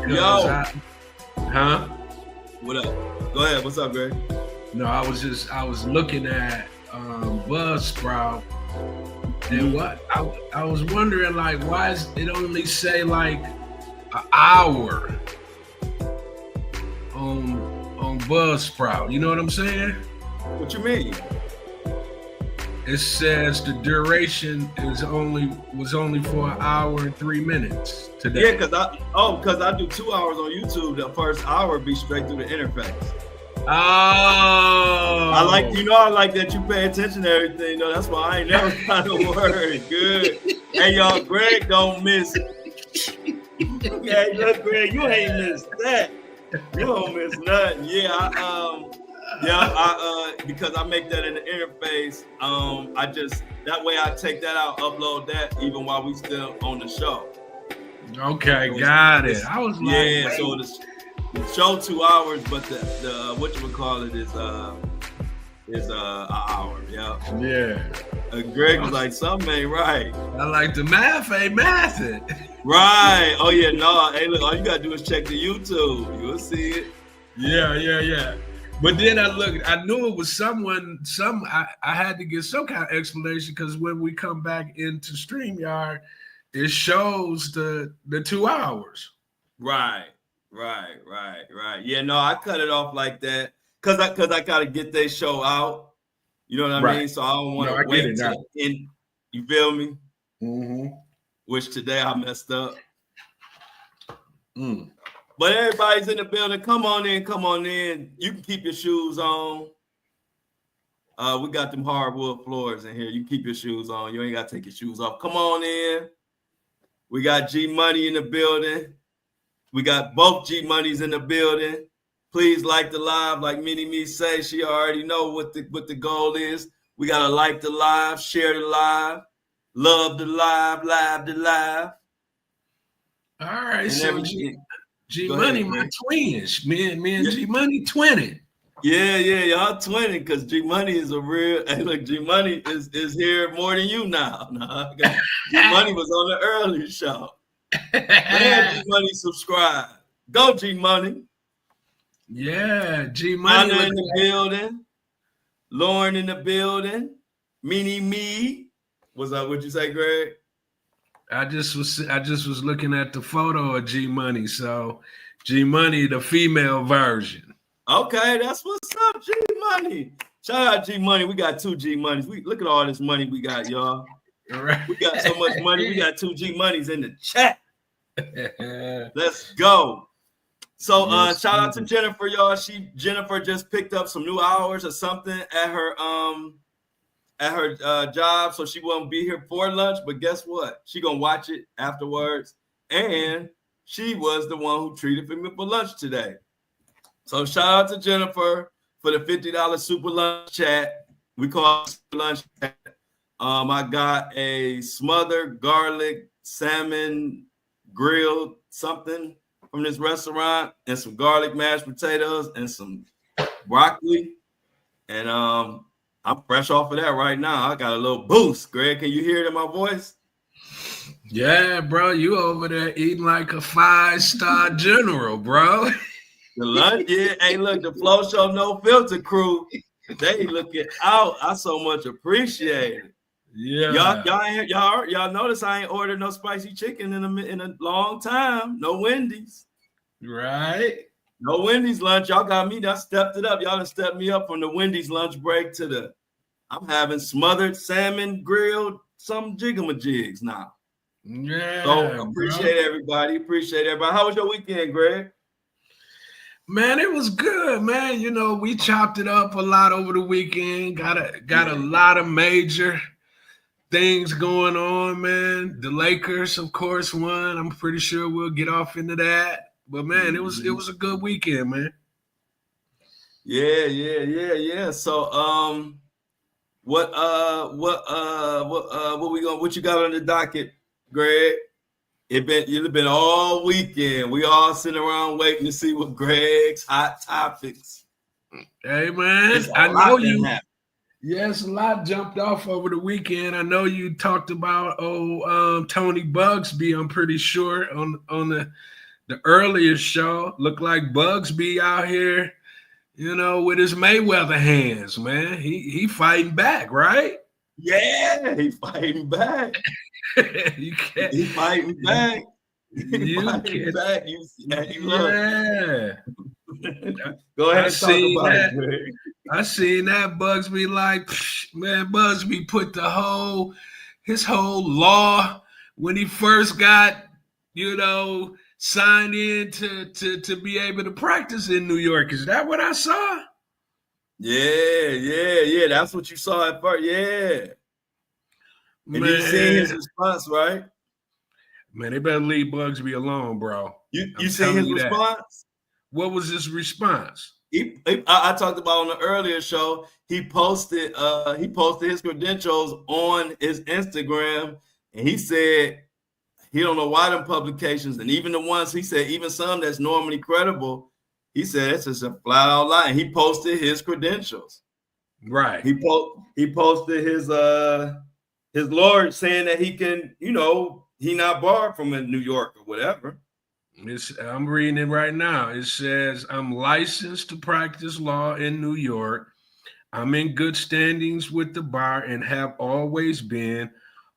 because Yo. What up? Go ahead. What's up, Greg? No, I was looking at Buzzsprout, and what I was wondering, like, why is it only say like an hour on Buzzsprout? You know what I'm saying? What you mean? It says the duration was only for an hour and 3 minutes today. Yeah, because I do 2 hours on YouTube. The first hour be straight through the interface. Oh, I like that you pay attention to everything. No, that's why I ain't never got a word. Good. Hey, y'all, Greg don't miss. Hey, look, Greg, you ain't missed that. You don't miss nothing. Because I make that in the interface. That way I take that out, upload that, even while we still on the show. Okay, got it. I was like, yeah, so the show 2 hours, but the whatchamacallit is an hour. Yeah. Greg was like, something ain't right. I like the math ain't mathing. Right. Oh yeah, no. Hey, look, all you gotta do is check the YouTube. You'll see it. Yeah. But then I knew it was I had to get some kind of explanation, because when we come back into StreamYard, it shows the 2 hours. Right. Yeah, no, I cut it off like that because I gotta get their show out. You know what I mean? So I don't want to wait till the end. You feel me? Mm-hmm. Which today I messed up. But everybody's in the building. Come on in. You can keep your shoes on. We got them hardwood floors in here. You can keep your shoes on. You ain't got to take your shoes off. Come on in. We got G Money in the building. We got both G Moneys in the building. Please like the live. Like Mini Me say, she already know what the goal is. We got to like the live, share the live, love the live the live. All right, and so G Money, my twins. Me and G Money twinning. Yeah, y'all twinning, because G Money is a real. Hey, look, G Money is here more than you now. G Money was on the earlier show. Man, G Money subscribe. Go G Money. Yeah, G Money in the building. Lauren in the building. Mini Me. What's up? What'd you say, Greg? I just was looking at the photo of G Money. So G Money, the female version. Okay, that's what's up, G Money. Shout out G Money. We got 2 G Moneys. Look at all this money we got, y'all. All right. We got so much money. We got 2 G Moneys in the chat. Let's go. So shout out to Jennifer, y'all. Jennifer just picked up some new hours or something at her job, so she won't be here for lunch. But guess what? She gonna watch it afterwards, and she was the one who treated me for lunch today. So shout out to Jennifer for the $50 super lunch chat. We call it super lunch chat. I got a smothered garlic salmon grilled something from this restaurant, and some garlic mashed potatoes and some broccoli. And I'm fresh off of that right now. I got a little boost. Greg, can you hear it in my voice? Yeah, bro. You over there eating like a 5-star general, bro. The lunch, yeah. Hey, look, the Flow Show No Filter crew, they looking out. I so much appreciate it. Yeah. Y'all notice I ain't ordered no spicy chicken in a long time. No Wendy's. Right. No Wendy's lunch. Y'all got me. I stepped it up. Y'all done stepped me up from the Wendy's lunch break to I'm having smothered salmon grilled, some jigamajigs now. Yeah. So appreciate everybody. How was your weekend, Greg? Man, it was good, man. You know, we chopped it up a lot over the weekend. Got a lot of major things going on, man. The Lakers, of course, won. I'm pretty sure we'll get off into that. But man, it was a good weekend, man. Yeah. So what you got on the docket, Greg? It's been all weekend. We all sitting around waiting to see what Greg's hot topics. Hey man, I know you. Yes, a lot jumped off over the weekend. I know you talked about Tony Bugsby. I'm pretty sure on the earlier show, looked like Bugsby out here, with his Mayweather hands, man. He fighting back, right? Yeah, he fighting back. You can't. He fighting back. You fighting can't. back. Yeah. Go ahead and talk about it, Greg. I seen that Bugsby like, man, Bugsby put his whole law when he first got, signed in to be able to practice in New York. Is that what I saw? Yeah. That's what you saw at first. Yeah. And you seen his response, right? Man, they better leave Bugsby alone, bro. You seen his response? What was his response? I talked about on the earlier show. He posted his credentials on his Instagram, and he said he don't know why them publications, and even the ones he said, even some that's normally credible, he said it's just a flat out lie. And he posted his credentials. Right. He posted his lawyer saying that he can, he not barred from in New York or whatever. I'm reading it right now. It says, I'm licensed to practice law in New York. I'm in good standings with the bar and have always been.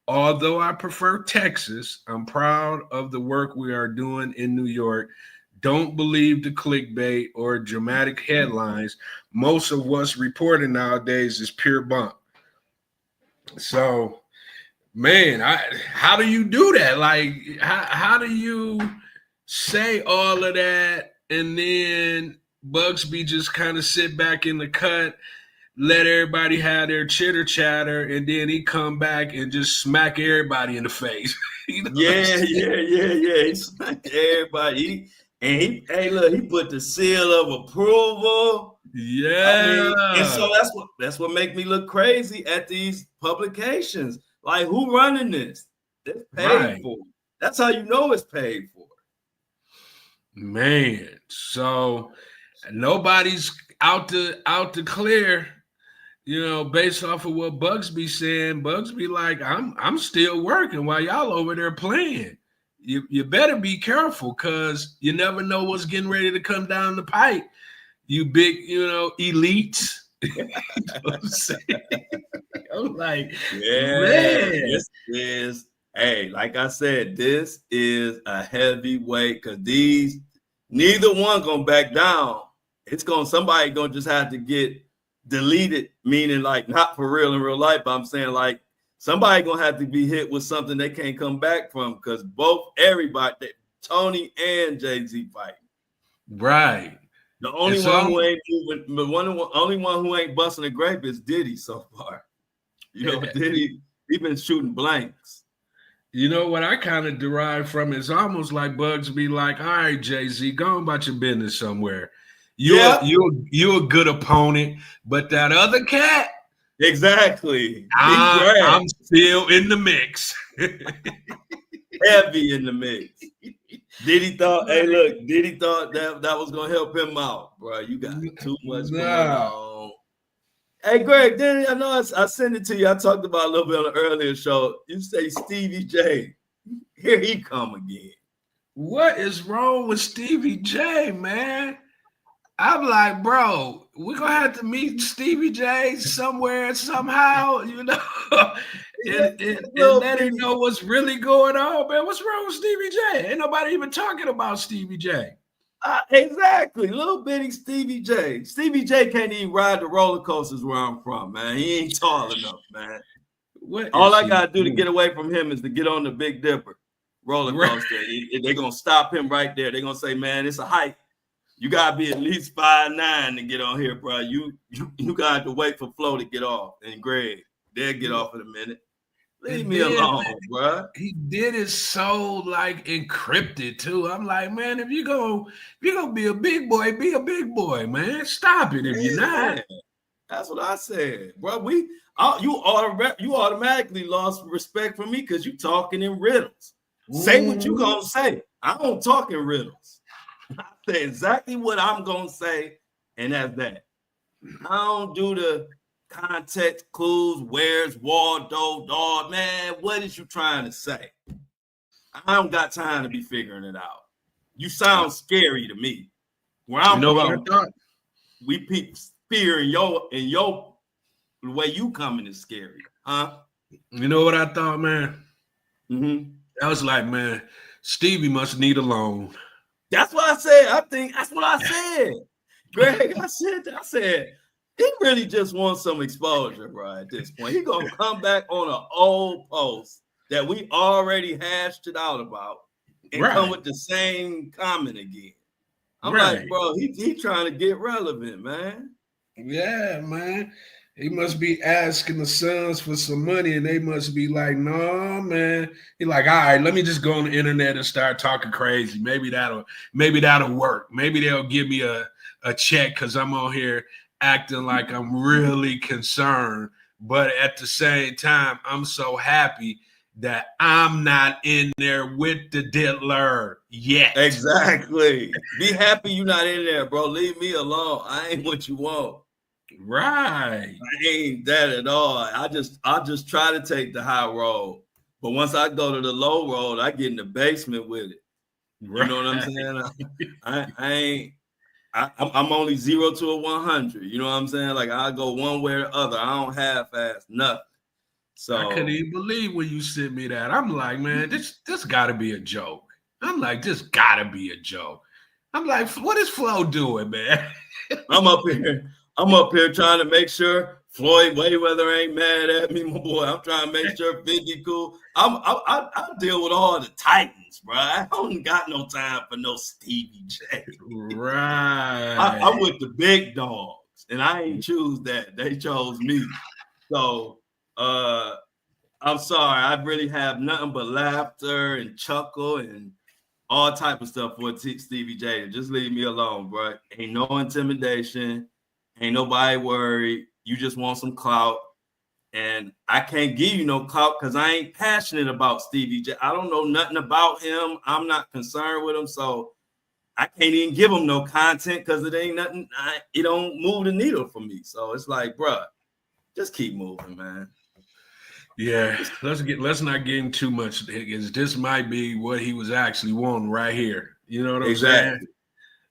Although I prefer Texas, I'm proud of the work we are doing in New York. Don't believe the clickbait or dramatic headlines. Most of what's reported nowadays is pure bunk. So, man, how do you do that? Like, how do you say all of that and then Bugsby just kind of sit back in the cut, let everybody have their chitter chatter, and then he come back and just smack everybody in the face? Yeah. He smacked everybody. He put the seal of approval. Yeah. And so that's what make me look crazy at these publications. Like, who running this? It's paid for. That's how you know it's paid for. Man, so nobody's out to clear, based off of what Bugsby saying. Bugsby like, I'm still working while y'all over there playing. You better be careful, because you never know what's getting ready to come down the pipe. You big, elites. You know what I'm saying? I'm like, man. This is, hey, like I said, this is a heavyweight, because neither one gonna back down. Somebody gonna just have to get deleted, meaning like not for real in real life, but I'm saying like somebody gonna have to be hit with something they can't come back from, because everybody, Tony and Jay-Z fight. Right. The only one who ain't moving, the only one who ain't busting a grape is Diddy so far. Diddy, he been shooting blanks. What I kind of derive from is almost like Bugsby like, all right, Jay-Z, go on about your business somewhere. You're a good opponent, but that other cat, exactly. I'm still in the mix. Heavy in the mix. Diddy thought that was gonna help him out, bro. You got too much going on. Hey, Greg, then I know I sent it to you. I talked about a little bit on the earlier show. You say Stevie J. Here he come again. What is wrong with Stevie J, man? I'm like, bro, we're gonna have to meet Stevie J somewhere, somehow, and let him know what's really going on, man. What's wrong with Stevie J? Ain't nobody even talking about Stevie J. Exactly, little bitty Stevie J. Stevie J can't even ride the roller coasters where I'm from, man. He ain't tall enough, man. All I gotta do to get away from him is to get on the Big Dipper roller coaster. They're gonna stop him right there. They're gonna say, man, it's a height. You gotta be at least 5'9" to get on here, bro. You got to wait for Flo to get off, and Greg, they'll get off in a minute. Leave me alone, bro. He did it so like encrypted too. I'm like, man, if you're gonna be a big boy, be a big boy, man. Stop it if you're not. That's what I said, bro. You automatically lost respect for me because you talking in riddles. Say what you gonna say. I don't talk in riddles. I say exactly what I'm gonna say, and that's that. I don't do the context clues. Where's Waldo, dog? Man, what is you trying to say? I don't got time to be figuring it out. You sound scary to me. Where I'm what I from, thought? we peep fear in your the way you coming is scary, huh? You know what I thought, man? Mm-hmm. I was like, man, Stevie must need a loan. That's what I said. I think that's what I said. Greg, I said, he really just wants some exposure, bro. At this point, he gonna come back on an old post that we already hashed it out about and come with the same comment again. I'm like, bro, he trying to get relevant, man. Yeah, man. He must be asking the sons for some money, and they must be like, no, man. He like, all right, let me just go on the internet and start talking crazy. Maybe that'll work. Maybe they'll give me a check because I'm on here acting like I'm really concerned. But at the same time, I'm so happy that I'm not in there with the diddler yet. Exactly. Be happy you're not in there, bro. Leave me alone. I ain't what you want. Right. I ain't that at all. I just try to take the high road. But once I go to the low road, I get in the basement with it. You know what I'm saying? I'm only 0 to 100. You know what I'm saying? Like I go one way or the other. I don't half-ass nothing. So I couldn't even believe when you sent me that. I'm like, man, this gotta be a joke. I'm like, this gotta be a joke. I'm like, what is Flo doing, man? I'm up here trying to make sure Floyd Mayweather ain't mad at me, my boy. I'm trying to make sure 50 cool. I deal with all the Titans, bro. I don't got no time for no Stevie J. Right. I'm with the big dogs, and I ain't choose that. They chose me. So I'm sorry. I really have nothing but laughter and chuckle and all type of stuff for Stevie J. Just leave me alone, bro. Ain't no intimidation. Ain't nobody worried. You just want some clout. And I can't give you no clout because I ain't passionate about Stevie J. I don't know nothing about him. I'm not concerned with him. So I can't even give him no content because it ain't nothing. It don't move the needle for me. So it's like, bro, just keep moving, man. Yeah, let's not get into too much because this might be what he was actually wanting right here. You know what I'm saying?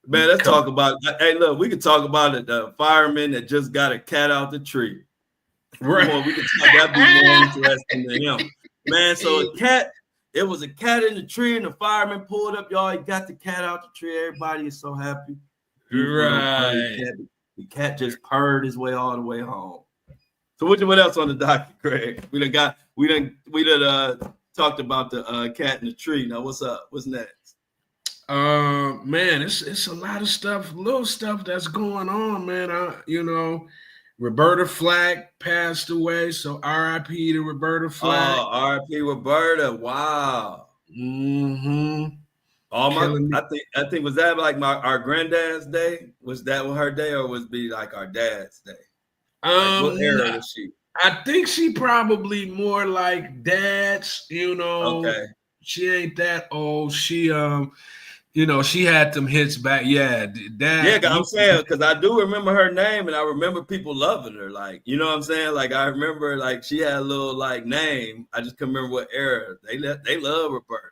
Man, let's talk about. Hey, look, we can talk about it. The fireman that just got a cat out the tree. Right. We can talk. That'd be more interesting than him, man. So it was a cat in the tree, and the fireman pulled up. Y'all, he got the cat out the tree. Everybody is so happy. Right. The cat just purred his way all the way home. So what else on the docket, Craig? We done talked about the cat in the tree. Now what's up? What's next? Man, it's a lot of stuff, little stuff that's going on, man. Roberta Flack passed away, so R.I.P. to Roberta Flack. Oh, R.I.P. Roberta. Wow. Mm-hmm. I think was that like our granddad's day? Was that her day, or was it be like our dad's day? Like what era was she? I think she probably more like dad's, Okay. She ain't that old. She she had them hits back. Yeah, dad. Yeah, I'm saying because I do remember her name and I remember people loving her. Like, you know what I'm saying? Like I remember like she had a little like name. I just can't remember what era. They love Roberta.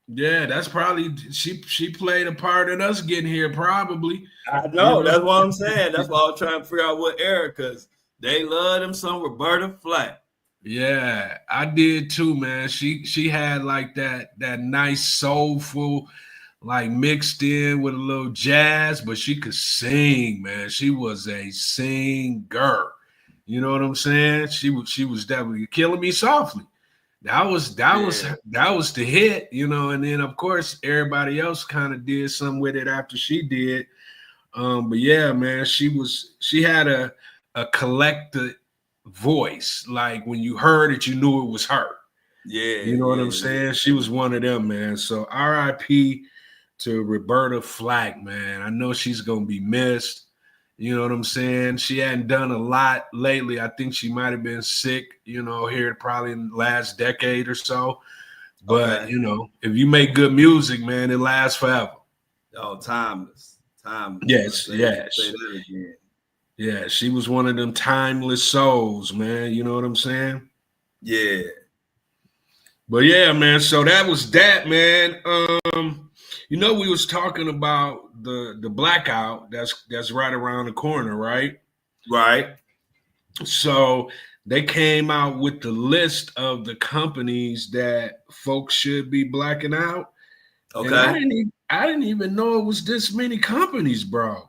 Yeah, that's probably she played a part in us getting here, probably. I know, that's what I'm saying. That's why I was trying to figure out what era, because they love them some Roberta Flack. Yeah, I did too, man. She had like that nice soulful, like mixed in with a little jazz, but she could sing, man. She was a singer. You know what I'm saying? She was definitely Killing Me Softly. That was the hit, and then of course everybody else kind of did something with it after she did. But yeah, man, she had a collective voice. Like when you heard it, you knew it was her. Yeah. You know what I'm saying? She was one of them, man. So R.I.P. to Roberta Flack, man. I know she's gonna be missed. You know what I'm saying? She hadn't done a lot lately. I think she might have been sick, here probably in the last decade or so. But, okay. If you make good music, man, it lasts forever. Oh, timeless. Yes, yes. Say that again. Yeah, she was one of them timeless souls, man. You know what I'm saying? Yeah. But yeah, man. So that was that, man. We was talking about the blackout that's right around the corner, right? Right. So they came out with the list of the companies that folks should be blacking out. Okay. And I didn't even know it was this many companies, bro.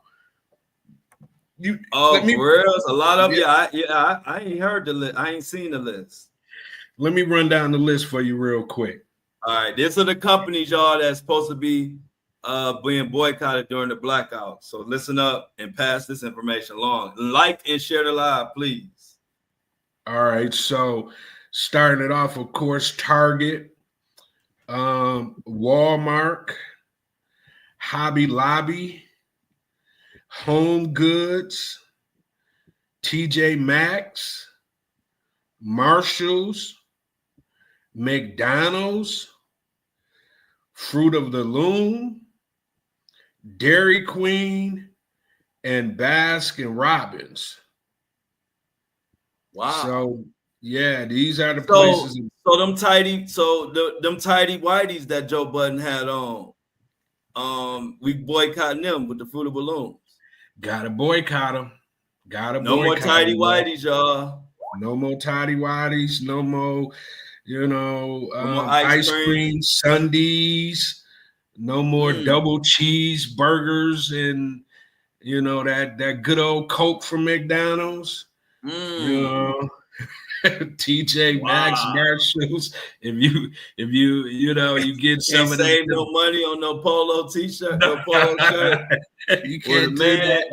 For real? A lot of I ain't heard the list. I ain't seen the list. Let me run down the list for you real quick. All right, these are the companies, y'all, that's supposed to be being boycotted during the blackout. So listen up and pass this information along. Like and share the live, please. All right, so starting it off, of course, Target, Walmart, Hobby Lobby, Home Goods, TJ Maxx, Marshalls, McDonald's, Fruit of the Loom, Dairy Queen, and Baskin Robbins. Wow. So yeah, these are the places. So them tidy whiteys that Joe Budden had on. We boycotting them with the Fruit of the Looms. Gotta boycott them. No more tidy whiteys, y'all. No more tidy whiteys. No more, no more ice cream sundaes. No more double cheeseburgers and that good old Coke from McDonald's. TJ Maxx, Marshalls. If you get some of save no money on no polo t-shirt, no polo shirt. You can't do that.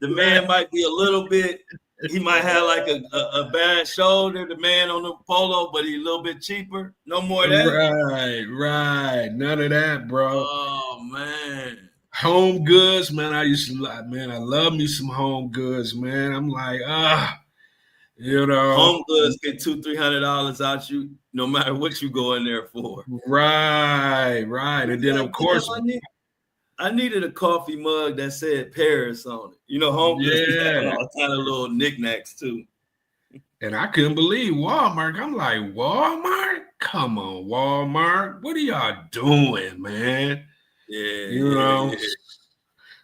The man might be a little bit. He might have like a bad shoulder. The man on the polo, but he's a little bit cheaper. No more of that. Right. None of that, bro. Oh man. Home Goods, man. I love me some Home Goods, man. I'm like, Home Goods get $200-$300 out you, no matter what you go in there for. Right. And then of course, I needed a coffee mug that said Paris on it. Home Goods had all kind of little knickknacks too. And I couldn't believe Walmart. I'm like, Walmart? Come on, Walmart. What are y'all doing, man? Yeah.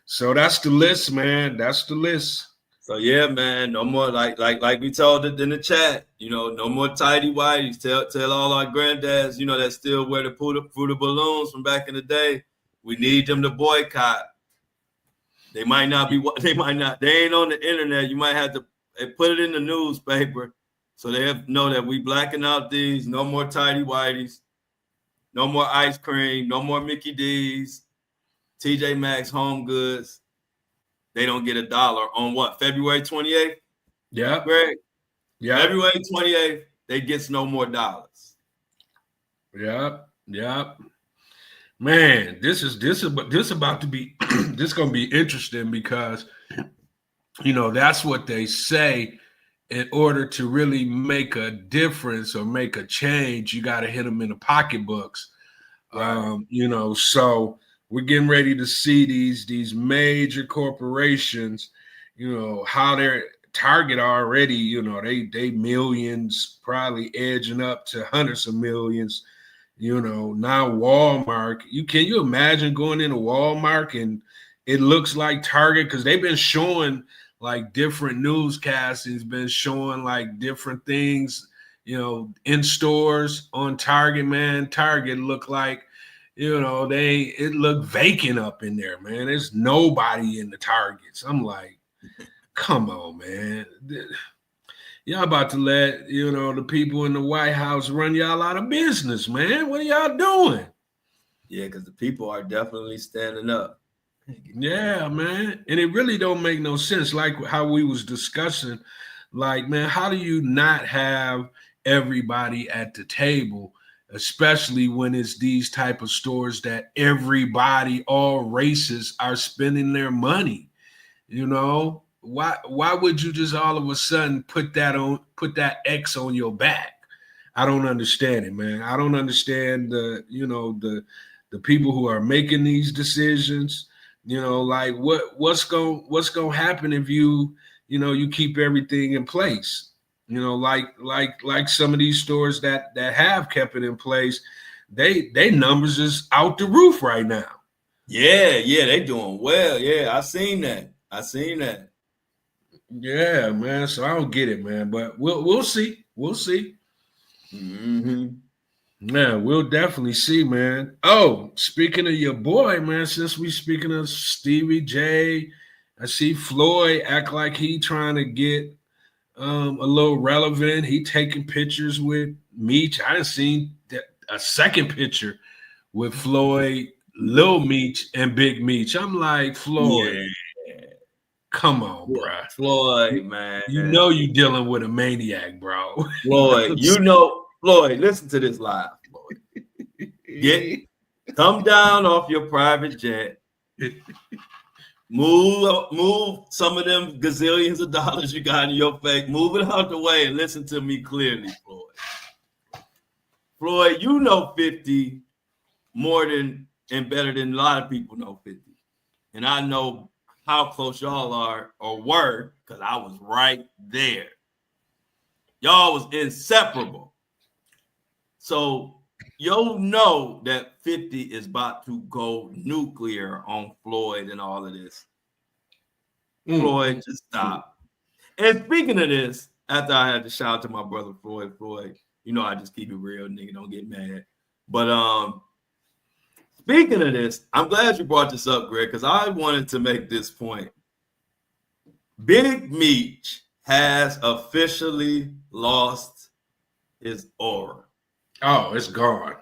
So that's the list, man. That's the list. So yeah, man, no more like we told it in the chat, no more tidy whities. Tell all our granddads, that still wear the fruit of balloons from back in the day. We need them to boycott. They ain't on the internet. You might have to put it in the newspaper so they know that we blacking out these. No more tidy whities. No more ice cream. No more Mickey D's. TJ Maxx, Home Goods. They don't get $1 on what? February 28th? Yeah. Greg? Yeah. February 28th, they gets no more dollars. Yep. Man, this about to be this gonna be interesting because that's what they say. In order to really make a difference or make a change, you got to hit them in the pocketbooks. Right. So we're getting ready to see these major corporations, how they're Target already, they millions, probably edging up to hundreds of millions. Now Walmart. Can you imagine going into Walmart and it looks like Target? Because they've been showing like different newscastings, been showing like different things, in stores on Target, man. Target looked like, it looked vacant up in there, man. There's nobody in the Targets. I'm like, come on, man. Y'all about to let, the people in the White House run y'all out of business, man. What are y'all doing? Yeah, because the people are definitely standing up. Yeah, man. And it really don't make no sense. Like how we was discussing, like, man, how do you not have everybody at the table, especially when it's these type of stores that everybody, all races are spending their money, Why would you just all of a sudden put that X on your back? I don't understand it, man. I don't understand the people who are making these decisions. Like what's going to happen if you keep everything in place? You know, like some of these stores that have kept it in place, they numbers is out the roof right now. Yeah, they doing well. Yeah, I seen that. Yeah, man. So I don't get it, man. But we'll see. We'll see. Mm-hmm. Yeah, we'll definitely see, man. Oh, speaking of your boy, man, since we speaking of Stevie J, I see Floyd act like he trying to get a little relevant. He taking pictures with Meech. I done seen a second picture with Floyd, Lil Meech, and Big Meech. I'm like, Floyd, come on, bro. Floyd, man. You know you dealing with a maniac, bro. Floyd, Floyd, listen to this live, Floyd. Come down off your private jet. Move some of them gazillions of dollars you got in your fake. Move it out the way and listen to me clearly, Floyd. Floyd, you know 50 more than and better than a lot of people know 50. And I know how close y'all are or were because I was right there. Y'all was inseparable. So you'll know that 50 is about to go nuclear on Floyd and all of this. Floyd, just stop. And speaking of this, after I had to shout out to my brother Floyd, you know I just keep it real, nigga, don't get mad. But speaking of this, I'm glad you brought this up, Greg, because I wanted to make this point. Big Meech has officially lost his aura. Oh, it's gone.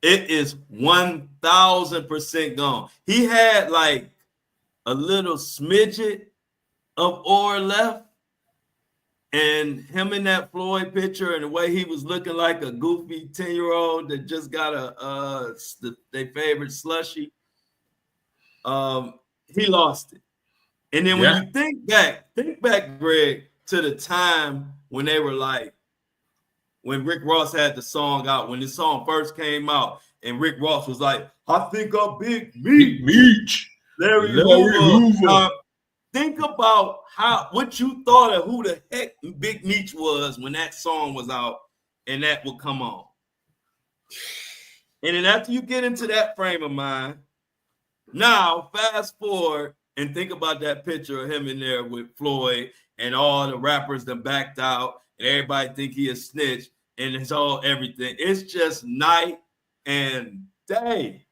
It is 1,000% gone. He had like a little smidget of aura left, and him in that Floyd picture and the way he was looking like a goofy 10-year-old that just got their favorite slushie. He lost it. And then when you think back, Greg, to the time when they were like, when Rick Ross had the song out, when this song first came out, and Rick Ross was like, I think I'm Big Meech. Larry Hoover. Think about what you thought of who the heck Big Meech was when that song was out and that would come on. And then after you get into that frame of mind, now fast forward and think about that picture of him in there with Floyd and all the rappers that backed out and everybody think he a snitch and it's all everything. It's just night and day.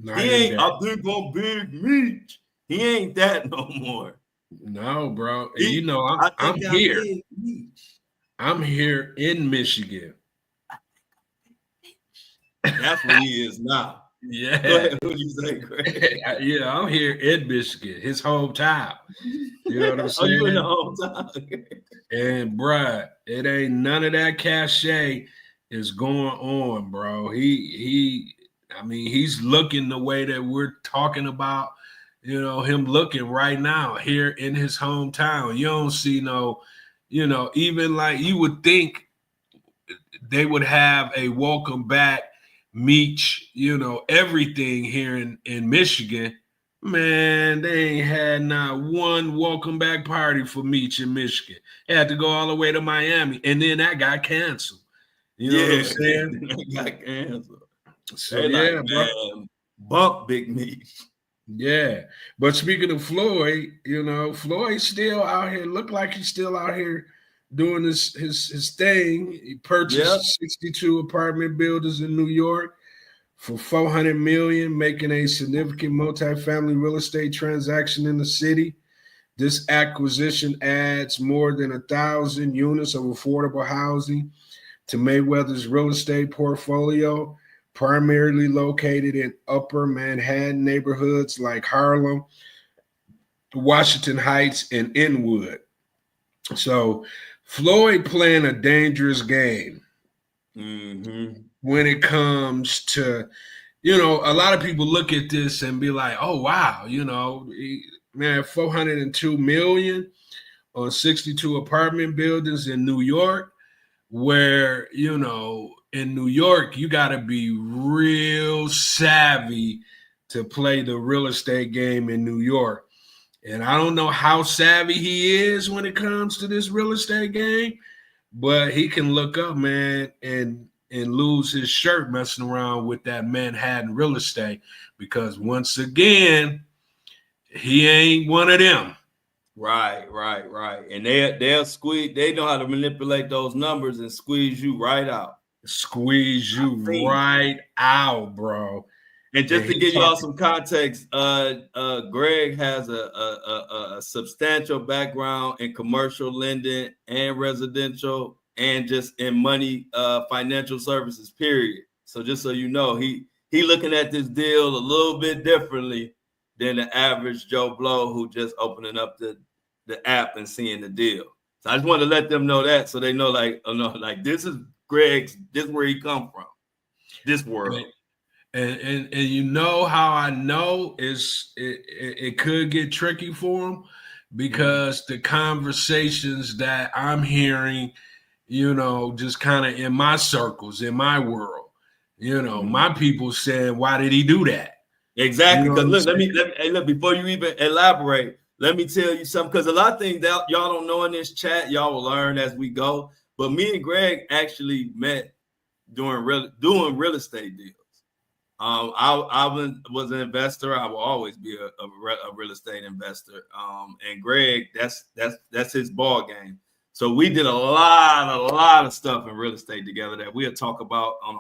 He ain't, I think I'm Big Meech. He ain't that no more. No, bro. And you know, I'm here. I'm here in Michigan. That's where he is now. Yeah. Go ahead, what you say, Greg? Yeah, I'm here in Michigan, his hometown. You know what I'm saying? You in the hometown? And bruh, it ain't none of that cachet is going on, bro. I mean, he's looking the way that we're talking about, you know, him looking right now here in his hometown. You don't see no, you know, even like you would think they would have a welcome back Meech, you know, everything here in Michigan. Man, they ain't had not one welcome back party for Meech in Michigan. They had to go all the way to Miami, and then that got canceled. You know what I'm saying? That got canceled. So yeah, man, bump Big Meech. Yeah, but speaking of Floyd, you know, Floyd's still out here. Look like he's still out here doing his thing. He purchased 62 apartment buildings in New York for $400 million, making a significant multifamily real estate transaction in the city. This acquisition adds more than 1,000 units of affordable housing to Mayweather's real estate portfolio, primarily located in upper Manhattan neighborhoods like Harlem, Washington Heights, and Inwood. So Floyd playing a dangerous game when it comes to, you know, a lot of people look at this and be like, oh, wow, you know, man, $402 million on 62 apartment buildings in New York, where, you know, in New York, you got to be real savvy to play the real estate game in New York. And I don't know how savvy he is when it comes to this real estate game, but he can look up, man, and lose his shirt messing around with that Manhattan real estate, because once again, he ain't one of them. Right. And they'll squeeze. They know how to manipulate those numbers and squeeze you right out. Squeeze you right out, bro. And just to give you all some context, Greg has a substantial background in commercial lending and residential, and just in money, financial services, period. So just so you know, he looking at this deal a little bit differently than the average Joe Blow who just opening up the app and seeing the deal. So I just want to let them know that, so they know, like, oh no, like, this is Greg's, this is where he come from, this world. And you know how I know is it could get tricky for him, because the conversations that I'm hearing, you know, just kind of in my circles, in my world, you know, my people saying, why did he do that? Exactly. Because let me before you even elaborate, let me tell you something, because a lot of things that y'all don't know in this chat, y'all will learn as we go. But me and Greg actually met doing real estate deals. I was an investor. I will always be a real estate investor. And Greg, that's his ball game. So we did a lot of stuff in real estate together that we'll talk about on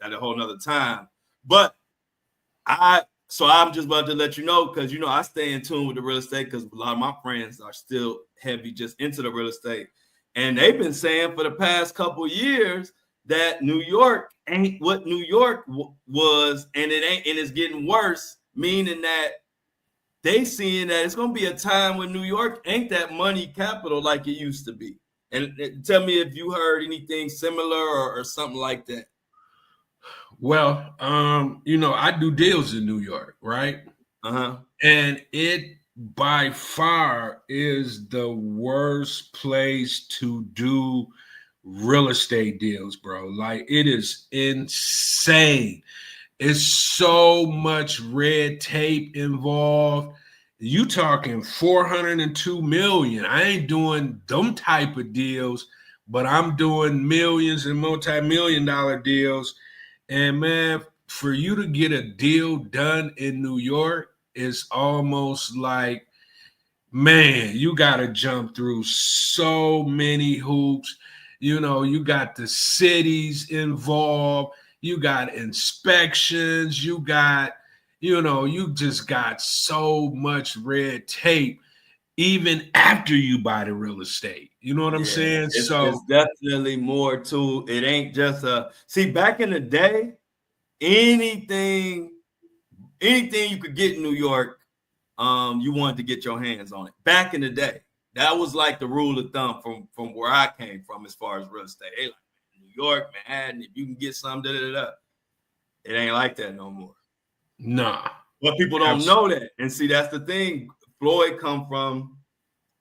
at a whole nother time. But I'm just about to let you know, because, you know, I stay in tune with the real estate, because a lot of my friends are still heavy just into the real estate. And they've been saying for the past couple of years that New York ain't what New York was, and it ain't, and it's getting worse, meaning that they seeing that it's going to be a time when New York ain't that money capital like it used to be. And tell me if you heard anything similar or something like that. Well, you know, I do deals in New York, right? And it by far is the worst place to do real estate deals, bro. Like, it is insane. It's so much red tape involved. You talking 402 million. I ain't doing them type of deals, but I'm doing millions and multi-million-dollar deals. And man, for you to get a deal done in New York is almost like, man, you got to jump through so many hoops. You know, you got the cities involved, you got inspections, you got, you know, you just got so much red tape even after you buy the real estate. You know what I'm saying? It's definitely more to it. Ain't just see, back in the day, anything you could get in New York, you wanted to get your hands on it. Back in the day, that was like the rule of thumb from where I came from as far as real estate. Hey, like, New York, Manhattan, if you can get some, it ain't like that no more. Nah. But people don't know that. And see, that's the thing. Floyd come from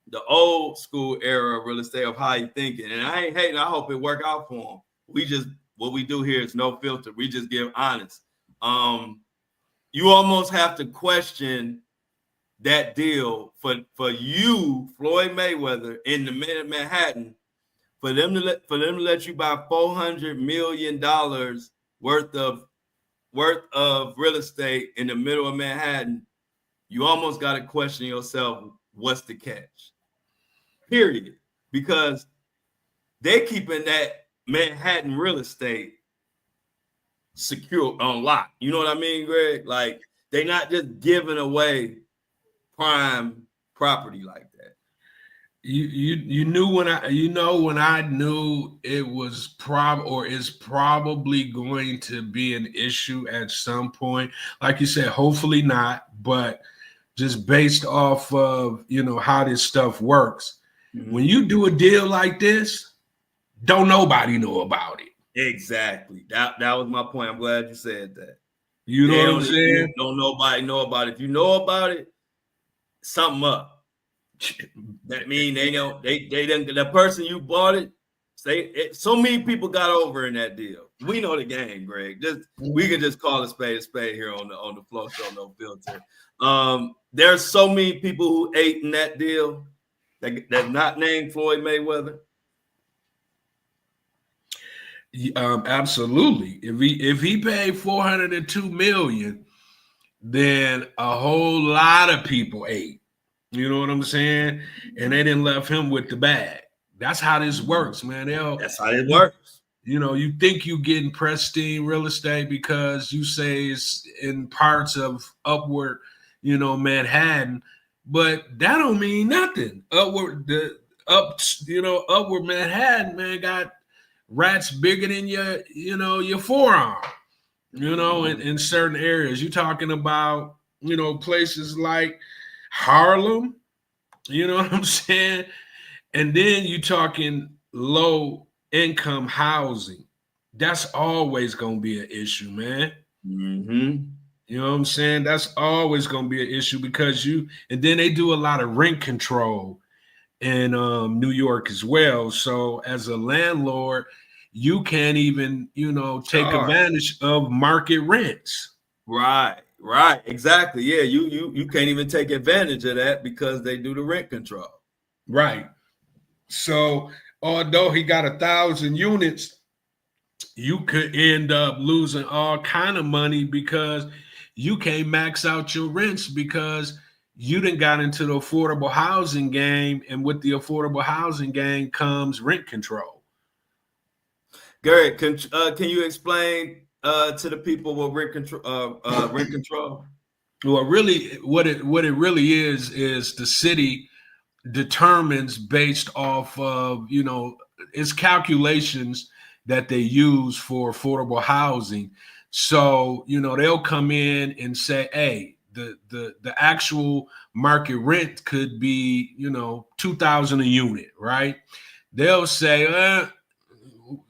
the old school era of real estate, of how he thinking. And I ain't hating. I hope it work out for him. What we do here is no filter. We just give honest. You almost have to question that deal for you, Floyd Mayweather, in the Manhattan, for them to let you buy $400 million worth of real estate in the middle of Manhattan. You almost got to question yourself, what's the catch? Period. Because they keeping that Manhattan real estate secure on lock. You know what I mean, Greg? Like, they not just giving away prime property like that. You knew when I knew it was probably going to be an issue at some point. Like you said, hopefully not, but just based off of, you know, how this stuff works. Mm-hmm. When you do a deal like this, don't nobody know about it. Exactly. That was my point. I'm glad you said that. You know what I'm saying? Don't nobody know about it. If you know about it, something up. That mean they don't. They didn't. The person you bought it, So many people got over in that deal. We know the game, Greg. We can just call a spade here on the Flow Show, no filter. There's so many people who ate in that deal that not named Floyd Mayweather. Absolutely. If he paid $402 million, then a whole lot of people ate. You know what I'm saying? And they didn't left him with the bag. That's how this works, man. That's how it works. You know, you think you getting pristine real estate because you say it's in parts of upward, Manhattan, but that don't mean nothing. Upward Manhattan, man, got rats bigger than your forearm. In certain areas. You're talking about, places like Harlem, you know what I'm saying? And then you're talking low income housing. That's always going to be an issue, man. Mm-hmm. You know what I'm saying? That's always going to be an issue because and then they do a lot of rent control in New York as well. So as a landlord, you can't even, take advantage of market rents. Right, exactly. Yeah, you can't even take advantage of that because they do the rent control. Right. So although he got 1,000 units, you could end up losing all kind of money because you can't max out your rents because you done got into the affordable housing game, and with the affordable housing game comes rent control. Garrett, can you explain to the people what rent control? Rent control. Well, really, what it really is the city determines based off of it's calculations that they use for affordable housing. So they'll come in and say, hey, the actual market rent could be $2,000 a unit, right? They'll say,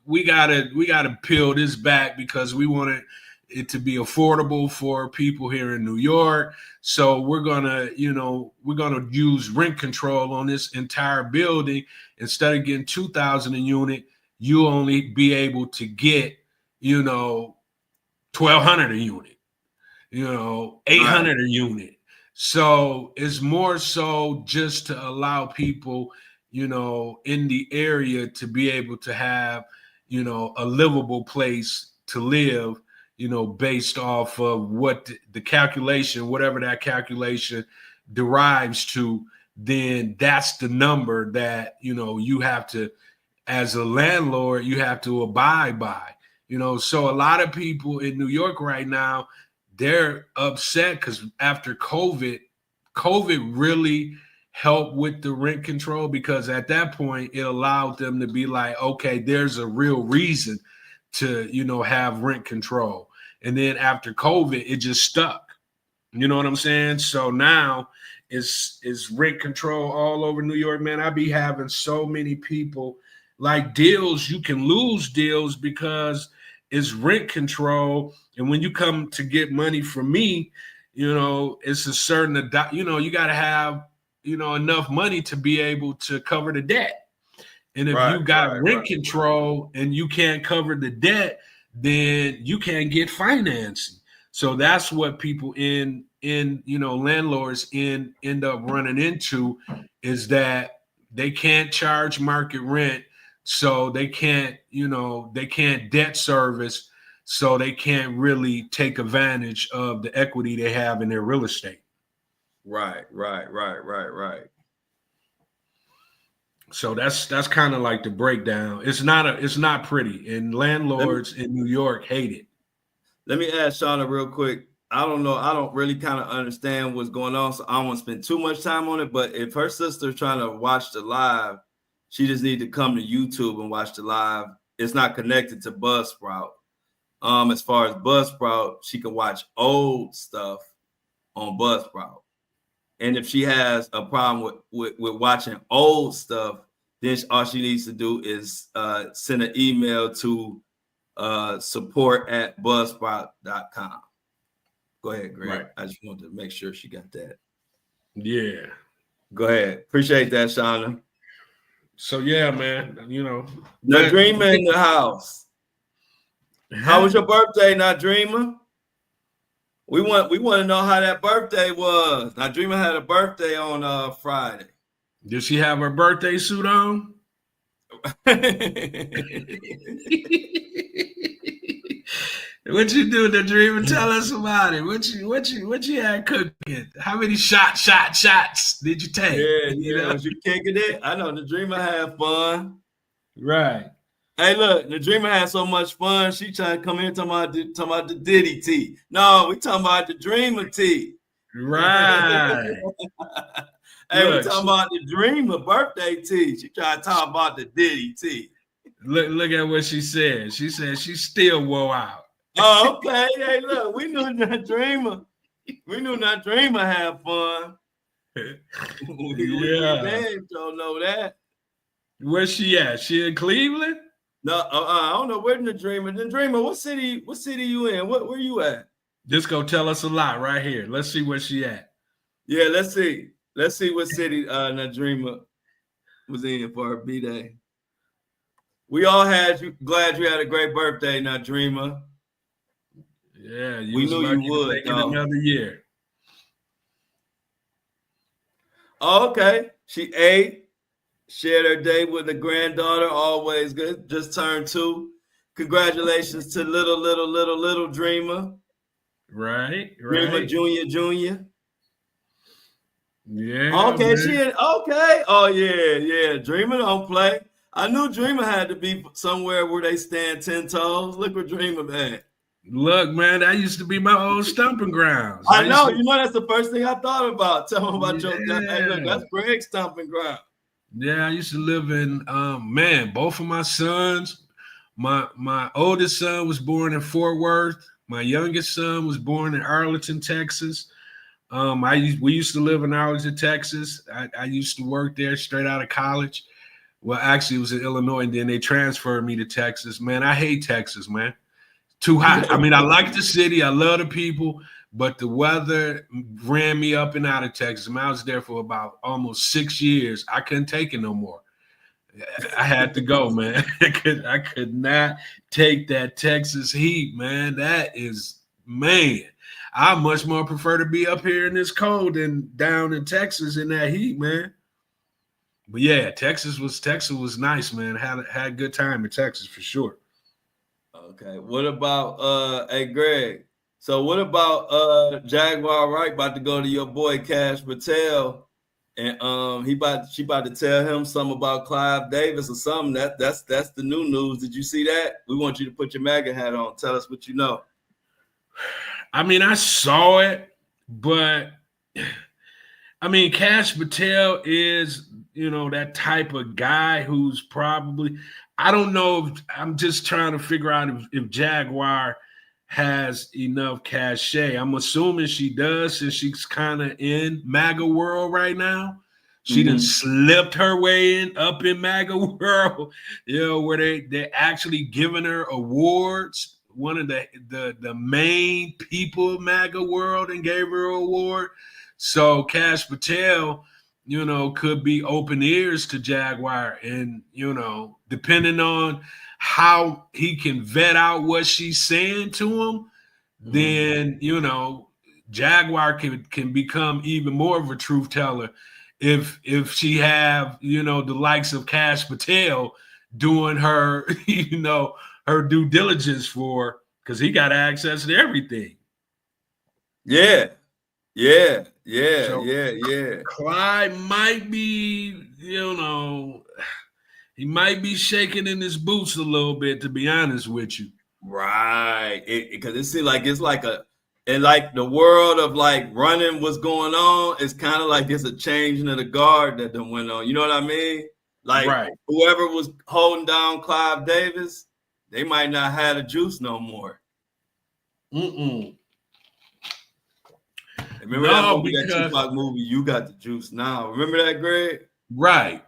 we gotta peel this back because we want it to be affordable for people here in New York. So we're gonna use rent control on this entire building. Instead of getting $2,000 a unit, you only be able to get $1,200 a unit, $800 a unit. So it's more so just to allow people in the area to be able to have, a livable place to live, based off of what the calculation, whatever that calculation derives to, then that's the number that, you have to, as a landlord, you have to abide by, So a lot of people in New York right now, they're upset because after COVID really help with the rent control because at that point it allowed them to be like, okay, there's a real reason to have rent control. And then after COVID it just stuck, you know what I'm saying? So now it's rent control all over New York, man. I be having so many people like deals. You can lose deals because it's rent control, and when you come to get money from me, it's a certain you got to have enough money to be able to cover the debt. And if you got rent control and you can't cover the debt, then you can't get financing. So that's what people landlords end up running into, is that they can't charge market rent, so they can't debt service, so they can't really take advantage of the equity they have in their real estate. Right. So that's kind of like the breakdown. It's not pretty, and landlords in New York hate it. Let me ask Shauna real quick. I don't know. I don't really kind of understand what's going on, so I don't want to spend too much time on it. But if her sister's trying to watch the live, she just need to come to YouTube and watch the live. It's not connected to Buzzsprout. As far as Buzzsprout, she can watch old stuff on Buzzsprout. And if she has a problem with watching old stuff, then all she needs to do is send an email to support@buzzsprout.com. Go ahead, Greg. Right. I just wanted to make sure she got that. Yeah. Go ahead. Appreciate that, Shauna. So yeah, man, you know. The Dreamer in the house. How was your birthday, Not Dreamer? We want to know how that birthday was. Now Dreamer had a birthday on Friday. Did she have her birthday suit on? What you do, the Dreamer? Tell us about it. What you had cooking? How many shots did you take? Yeah. Was you kicking it? I know the Dreamer had fun. Right. Hey, look, the Dreamer had so much fun. She tried to come here talking about the Diddy tea. No, we talking about the Dreamer tea. Right. Hey, look, we talking about the Dreamer birthday tea. She tried to talk about the Diddy tea. Look at what she said. She said she still wore out. Oh, okay. Hey, look, we knew that Dreamer. We knew that Dreamer had fun. We don't know that. Where's she at? She in Cleveland? No, I don't know. Where's the Dreamer? The Dreamer, what city you in? Where you at? Just go tell us a lot right here. Let's see where she at. Yeah, let's see. Let's see what city the Dreamer was in for her B-Day. We all glad you had a great birthday, Not Dreamer. Yeah, we knew you would. Another year. Oh, okay. She ate. Shared her day with a granddaughter, always good. Just turned 2. Congratulations to little Dreamer. Right. Dreamer Junior. Yeah. Okay, man. Okay. Oh yeah. Dreamer don't play. I knew Dreamer had to be somewhere where they stand 10 toes. Look where Dreamer at. Look, man, that used to be my old stomping grounds. I know. You know, that's the first thing I thought about. Tell me about your. Hey, look, that's Greg's stomping ground. Yeah, I used to live in, both of my sons. My oldest son was born in Fort Worth. My youngest son was born in Arlington, Texas. We used to live in Arlington, Texas. I used to work there straight out of college. Well, actually, it was in Illinois, and then they transferred me to Texas. Man, I hate Texas, man. Too hot. I mean, I like the city. I love the people. But the weather ran me up and out of Texas. I was there for about almost 6 years. I couldn't take it no more. I had to go, man. I could not take that Texas heat, man. I much more prefer to be up here in this cold than down in Texas in that heat, man. But yeah, Texas was nice, man. Had a good time in Texas for sure. Okay. What about hey Greg? So what about Jaguar Wright about to go to your boy Cash Patel, and she about to tell him something about Clive Davis or something. That's the new news. Did you see that? We want you to put your MAGA hat on. Tell us what you know. I mean, I saw it, but I mean, Cash Patel is, that type of guy who's probably, I don't know. I'm just trying to figure out if Jaguar has enough cachet. I'm assuming she does, since she's kind of in MAGA world right now. She done slipped her way up in MAGA world, where they actually giving her awards. One of the main people of MAGA world and gave her an award. So Cash Patel, could be open ears to Jaguar, and depending on how he can vet out what she's saying to him, then Jaguar can become even more of a truth teller if she have the likes of Cash Patel doing her her due diligence for, because he got access to everything. Yeah. Clyde might be, he might be shaking in his boots a little bit, to be honest with you. Right. Because it seems like it's like the world of like running what's going on, it's kind of like it's a changing of the guard that done went on. You know what I mean? Like Whoever was holding down Clive Davis, they might not have the juice no more. Remember that Tupac movie, You Got the Juice Now? Remember that, Greg? Right.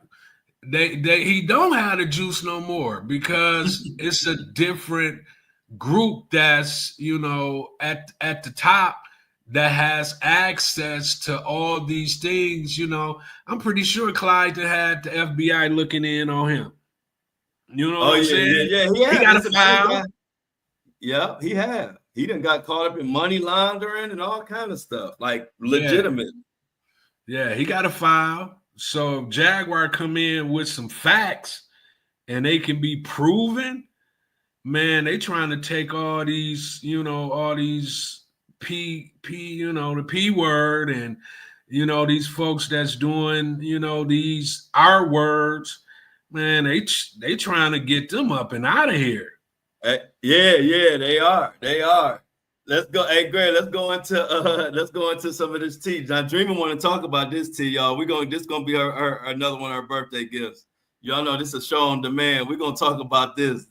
He don't have the juice no more, because it's a different group that's, at the top that has access to all these things, you know, I'm pretty sure Clyde had the FBI looking in on him. You know what I'm saying? He got a file. Yeah, he had. He done got caught up in money laundering and all kind of stuff, like legitimate. Yeah, he got a file. So if Jaguar come in with some facts and they can be proven, man, they trying to take all these, you know, all these you know, the P word, and, you know, these folks that's doing, you know, these R words, man, they trying to get them up and out of here. Yeah, they are. Let's go. Hey, Greg, let's go into some of this tea. Now, Dreamer want to talk about this tea, y'all. This gonna be her another one of her birthday gifts. Y'all know this is a show on demand. We're gonna talk about this.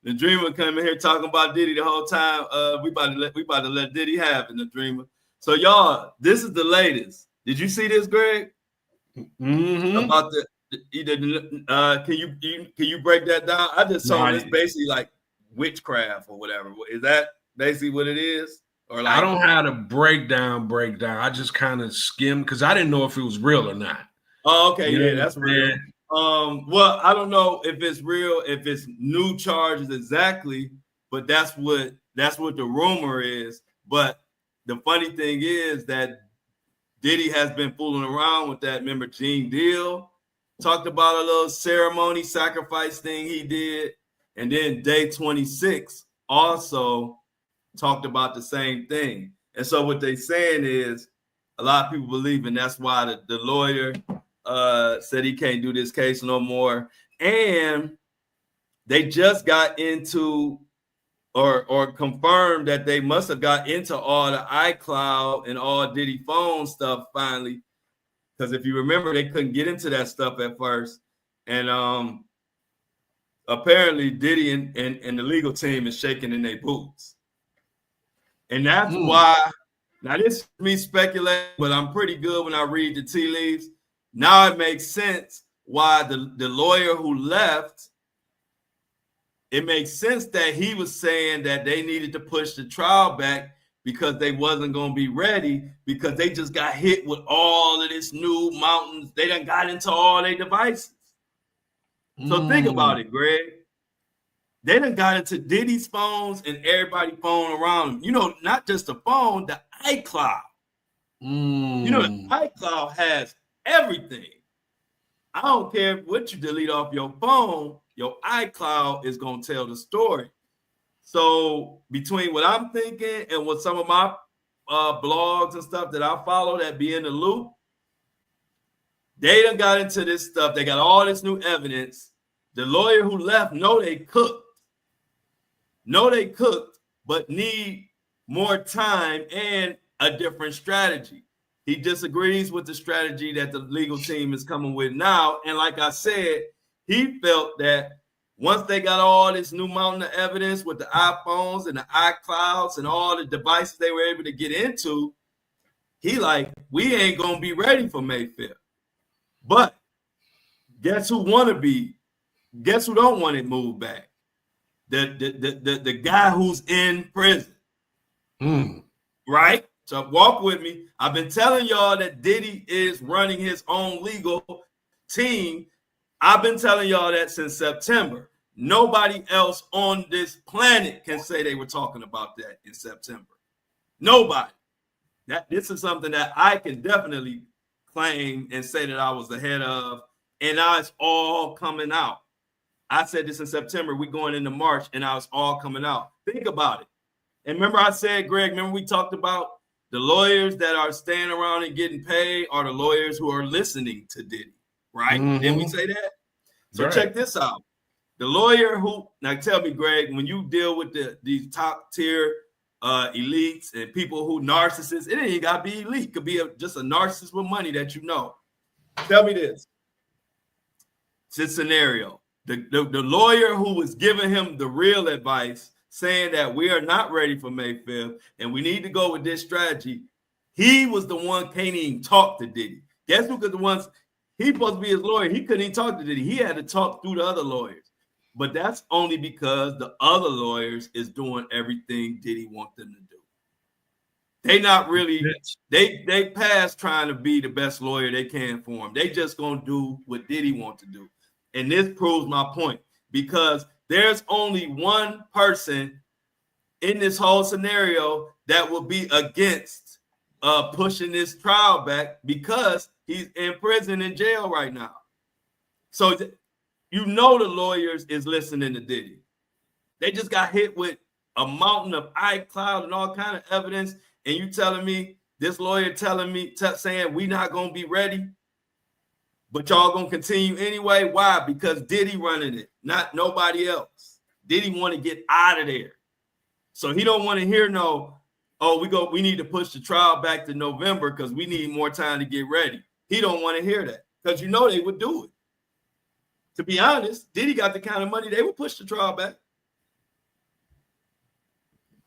The Dreamer coming here talking about Diddy the whole time. We about to let Diddy have it, the Dreamer. So, y'all, this is the latest. Did you see this, Greg? Mm-hmm. About can you break that down? I just saw this basically like witchcraft or whatever. Is that basically what it is? Or like, I don't have a breakdown. I just kind of skimmed because I didn't know if it was real or not. Oh, okay, you that's real. Well, I don't know if it's real, if it's new charges exactly, but that's what the rumor is. But the funny thing is that Diddy has been fooling around with that. Remember, Gene Deal talked about a little ceremony sacrifice thing he did, and then Day 26 also talked about the same thing. And so what they're saying is a lot of people believe, and that's why the lawyer said he can't do this case no more. And they just got into or confirmed that they must have got into all the iCloud and all Diddy phone stuff finally. Because if you remember, they couldn't get into that stuff at first. And apparently Diddy and the legal team is shaking in their boots. And that's why, now this is me speculating, but I'm pretty good when I read the tea leaves. Now it makes sense why the lawyer who left, it makes sense that he was saying that they needed to push the trial back because they wasn't going to be ready, because they just got hit with all of this new mountains. They done got into all their devices. So think about it, Greg. They done got into Diddy's phones and everybody's phone around them. You know, not just the phone, the iCloud. You know, the iCloud has everything. I don't care what you delete off your phone, your iCloud is going to tell the story. So between what I'm thinking and what some of my blogs and stuff that I follow that be in the loop, they done got into this stuff. They got all this new evidence. The lawyer who left know they cooked, but need more time and a different strategy. He disagrees with the strategy that the legal team is coming with now. And like I said, he felt that once they got all this new mountain of evidence with the iPhones and the iClouds and all the devices they were able to get into, he like, we ain't going to be ready for May 5th. But guess who don't want it moved back? The guy who's in prison. Right? So walk with me. I've been telling y'all that Diddy is running his own legal team. I've been telling y'all that since September. Nobody else on this planet can say they were talking about that in September. Nobody. This is something that I can definitely claim and say that I was the head of, and now it's all coming out. I said this in September. We're going into March, and now it's all coming out. Think about it. And remember I said, Greg, remember we talked about the lawyers that are staying around and getting paid are the lawyers who are listening to Diddy, right? Didn't we say that? So check this out. The lawyer who, now tell me, Greg, when you deal with these top tier elites and people who narcissists, it ain't got to be elite. It could be just a narcissist with money that you know. Tell me this. This scenario. The lawyer who was giving him the real advice, saying that we are not ready for May 5th and we need to go with this strategy, he was the one can't even talk to Diddy. Guess who? Because the ones he's supposed to be his lawyer, he couldn't even talk to Diddy. He had to talk through the other lawyers. But that's only because the other lawyers is doing everything Diddy wants them to do. They not really, they past trying to be the best lawyer they can for him. They just gonna do what Diddy want to do. And this proves my point, because there's only one person in this whole scenario that will be against pushing this trial back, because he's in prison, in jail right now. So you know the lawyers is listening to Diddy. They just got hit with a mountain of iCloud and all kind of evidence, and you telling me, this lawyer telling me, saying we not gonna be ready, but y'all gonna continue anyway? Why? Because Diddy running it, not nobody else. Diddy want to get out of there, so he don't want to hear no, oh, we need to push the trial back to November because we need more time to get ready. He don't want to hear that, because you know they would do it. To be honest, Diddy got the kind of money they would push the trial back.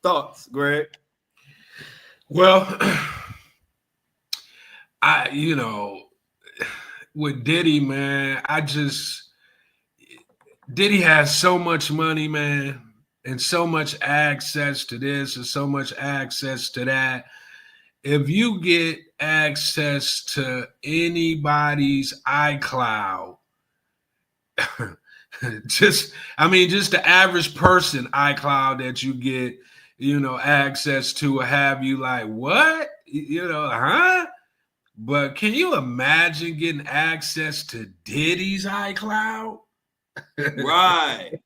Thoughts, Greg? Well, with Diddy, man, Diddy has so much money, man, and so much access to this and so much access to that. If you get access to anybody's iCloud, just the average person iCloud that you get, access to, have you like, what? Huh? But can you imagine getting access to Diddy's iCloud? Right.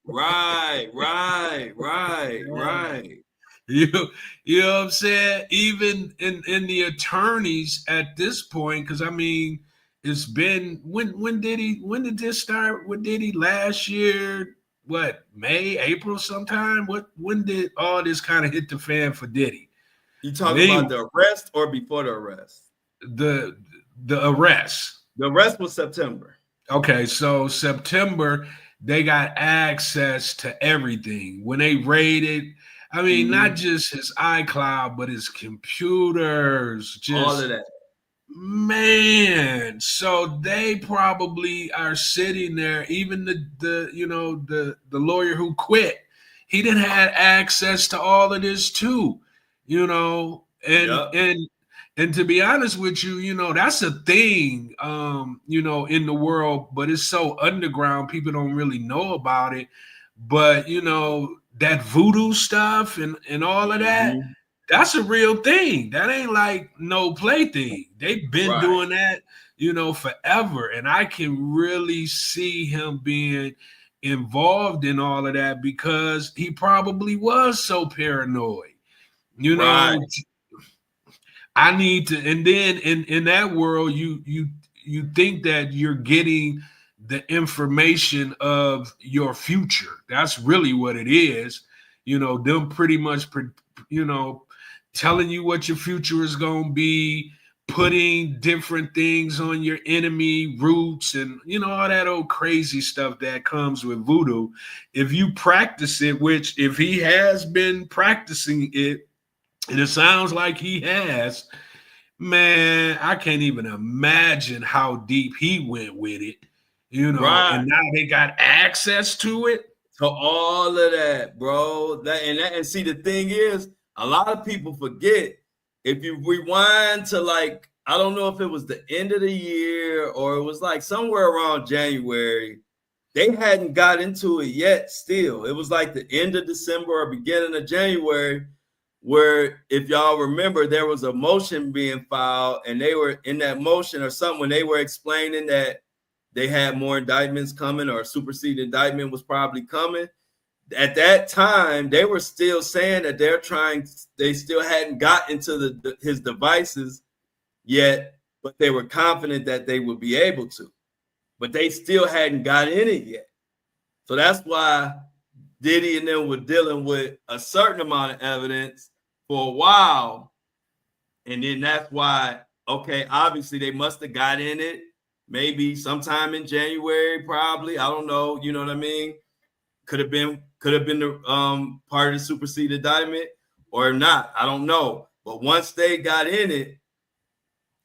You know what I'm saying? Even in the attorneys at this point, because it's been, when did this start with Diddy? Last year? What, May, April sometime? When did all this kind of hit the fan for Diddy? You talking about the arrest or before the arrest? The arrest. The arrest was September. Okay, so September, they got access to everything. When they raided, not just his iCloud, but his computers, just all of that. Man, so they probably are sitting there. Even the lawyer who quit, he didn't have access to all of this too, and to be honest with you, that's a thing, in the world, but it's so underground, people don't really know about it. But that voodoo stuff and all of that. That's a real thing. That ain't like no plaything. They've been doing that, forever. And I can really see him being involved in all of that, because he probably was so paranoid. I need to, and then in that world, you think that you're getting the information of your future. That's really what it is. Them pretty much, telling you what your future is going to be, putting different things on your enemy roots, and all that old crazy stuff that comes with voodoo. If you practice it, which if he has been practicing it, and it sounds like he has, man, I can't even imagine how deep he went with it, and now they got access to it. To all of that, bro. And see, the thing is, a lot of people forget, if you rewind to, like, I don't know if it was the end of the year or it was like somewhere around January, they hadn't got into it yet still. It was like the end of December or beginning of January, where, if y'all remember, there was a motion being filed, and they were in that motion or something when they were explaining that they had more indictments coming, or a superseded indictment was probably coming. At that time, they were still saying that they still hadn't got into his devices yet, but they were confident that they would be able to. But they still hadn't got in it yet. So that's why Diddy and them were dealing with a certain amount of evidence for a while. And then that's why, okay, obviously they must have got in it maybe sometime in January, probably. I don't know. You know what I mean? Could have been the part of the superseded indictment or not. I don't know. But once they got in it,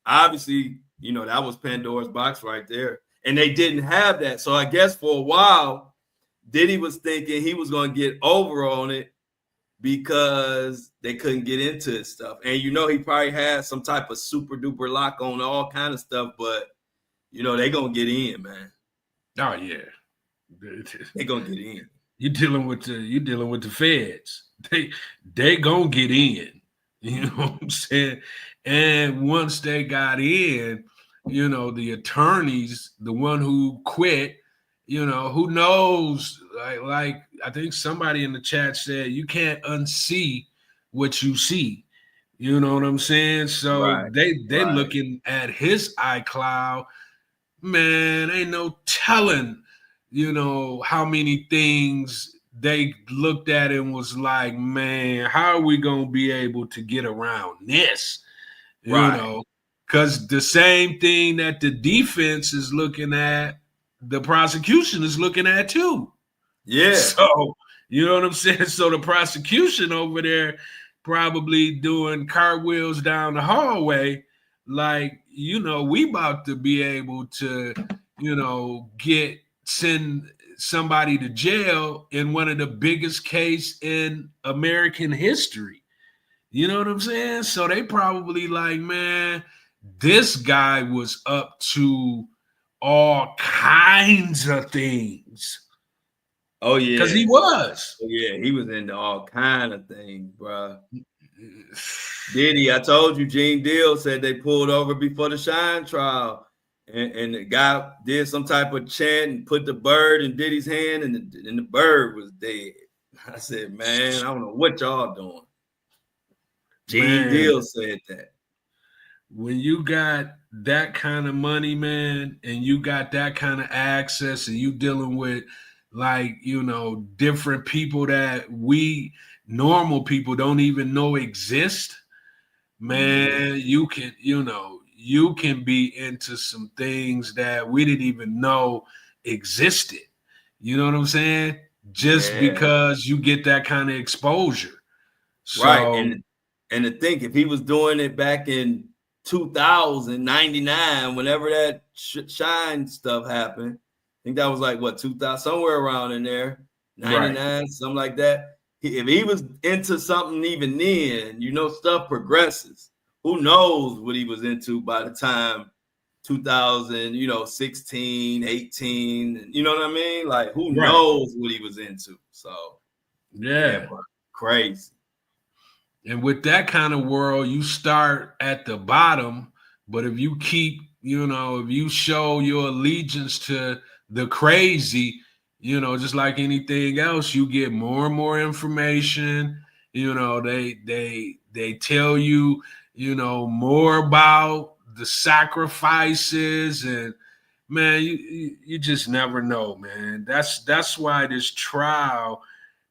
obviously, that was Pandora's box right there. And they didn't have that. So I guess for a while, Diddy was thinking he was going to get over on it because they couldn't get into his stuff. And you know, he probably had some type of super duper lock on all kind of stuff, but you know, they gonna get in, man. Oh yeah. They gonna get in. You dealing with the feds. They gonna get in. You know what I'm saying? And once they got in, you know, the attorneys, the one who quit, you know, who knows? Like I think somebody in the chat said, you can't unsee what you see. You know what I'm saying? So they looking at his iCloud, man, ain't no telling, you know, how many things they looked at and was like, man, how are we gonna be able to get around this? You know, because the same thing that the defense is looking at, the prosecution is looking at too. Yeah. So, you know what I'm saying? So the prosecution over there probably doing cartwheels down the hallway, like, you know, we about to be able to, you know, send somebody to jail in one of the biggest case in American history. You know what I'm saying? So they probably like, man, this guy was up to all kinds of things. Oh yeah, because he was. Oh yeah, he was into all kind of things, bro. Diddy, I told you, Gene Deal said they pulled over before the Shine trial, and the guy did some type of chant and put the bird in Diddy's hand, and the bird was dead. I said, man, I don't know what y'all doing. Gene Deal said that. When you got that kind of money, man, and you got that kind of access, and you dealing with, like, you know, different people that we normal people don't even know exist, man, you can, you know, you can be into some things that we didn't even know existed. You know what I'm saying? Just because you get that kind of exposure. So, right. And to think, if he was doing it back in 2099, whenever that Shine stuff happened, I think that was like what, 2000, somewhere around in there, 99, something like that. If he was into something even then, you know, stuff progresses. Who knows what he was into by the time 2000, you know, 16, 18, you know what I mean? Like, who knows what he was into? So, yeah, crazy. And with that kind of world, you start at the bottom, but if you keep, you know, if you show your allegiance to the crazy, you know, just like anything else, you get more and more information. You know, they tell you, you know, more about the sacrifices, and man, you just never know, man. That's why this trial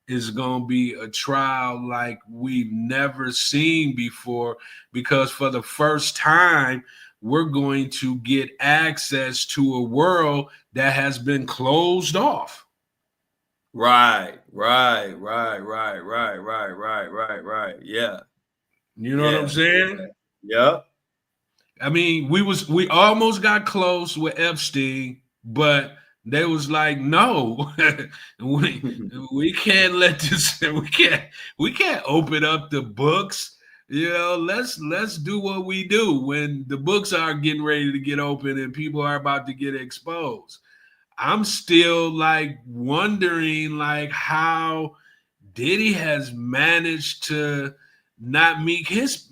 is going to be a trial like we've never seen before, because for the first time, we're going to get access to a world that has been closed off. Right. Yeah. You know what I'm saying? Yeah. I mean, we almost got close with Epstein, but they was like, no, we can't let this, we can't open up the books. You know, let's do what we do when the books are getting ready to get open and people are about to get exposed. I'm still like wondering like how Diddy has managed to not meet his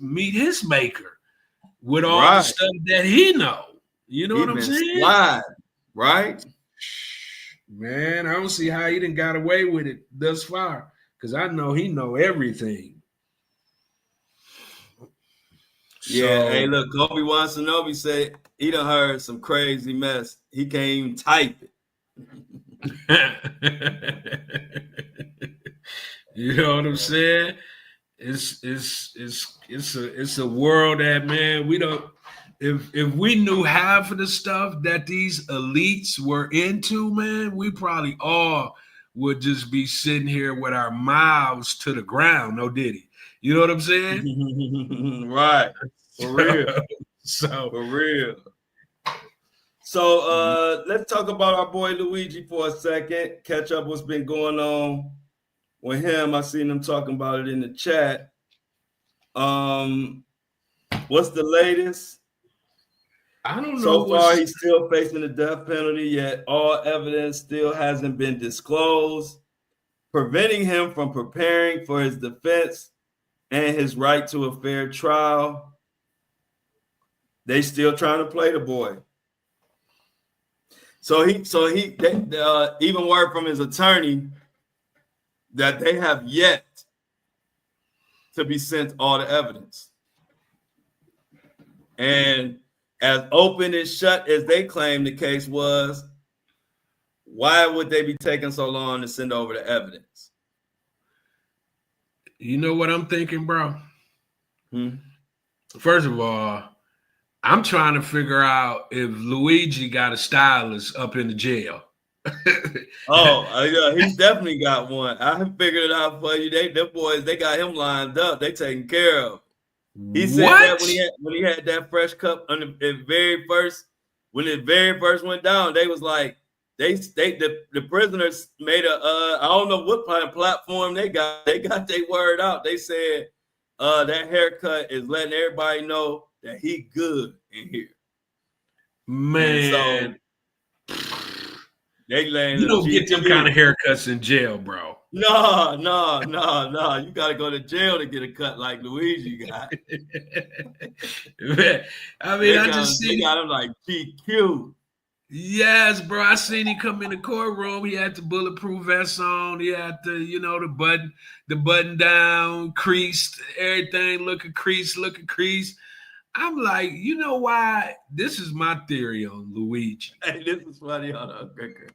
maker with all the stuff that he know. You know what I'm saying? Right? Man, I don't see how he didn't got away with it thus far, because I know he know everything. Yeah, so, hey, look, Kobe Watanabe said he done heard some crazy mess. He can't even type it. You know what I'm saying? It's a world that, man, we don't. If we knew half of the stuff that these elites were into, man, we probably all would just be sitting here with our mouths to the ground. No Diddy. You know what I'm saying? Right. For real. For real. So let's talk about our boy Luigi for a second. Catch up what's been going on. with him. I seen them talking about it in the chat. What's the latest? I don't know. So far, he's still facing the death penalty, yet all evidence still hasn't been disclosed, preventing him from preparing for his defense and his right to a fair trial. They still trying to play the boy. So he even word from his attorney that they have yet to be sent all the evidence. And as open and shut as they claim the case was, why would they be taking so long to send over the evidence? You know what I'm thinking, bro? First of all, I'm trying to figure out if Luigi got a stylist up in the jail. Yeah, he's definitely got one. I have figured it out for you. Them boys, they got him lined up. They taken care of. He said that when he had that fresh cup on the very first went down, they was like the prisoners made I don't know what kind of platform they got their word out. They said that haircut is letting everybody know that he good in here. Man, so they laying you don't get them kind of haircuts in jail, bro. No. You got to go to jail to get a cut like Luigi got. I mean, they got him like GQ. Yes, bro. I seen him come in the courtroom. He had the bulletproof vest on. He had the button down, creased, everything looking creased. I'm like, you know why? This is my theory on Luigi. Hey, this is funny. Hold on, Greg.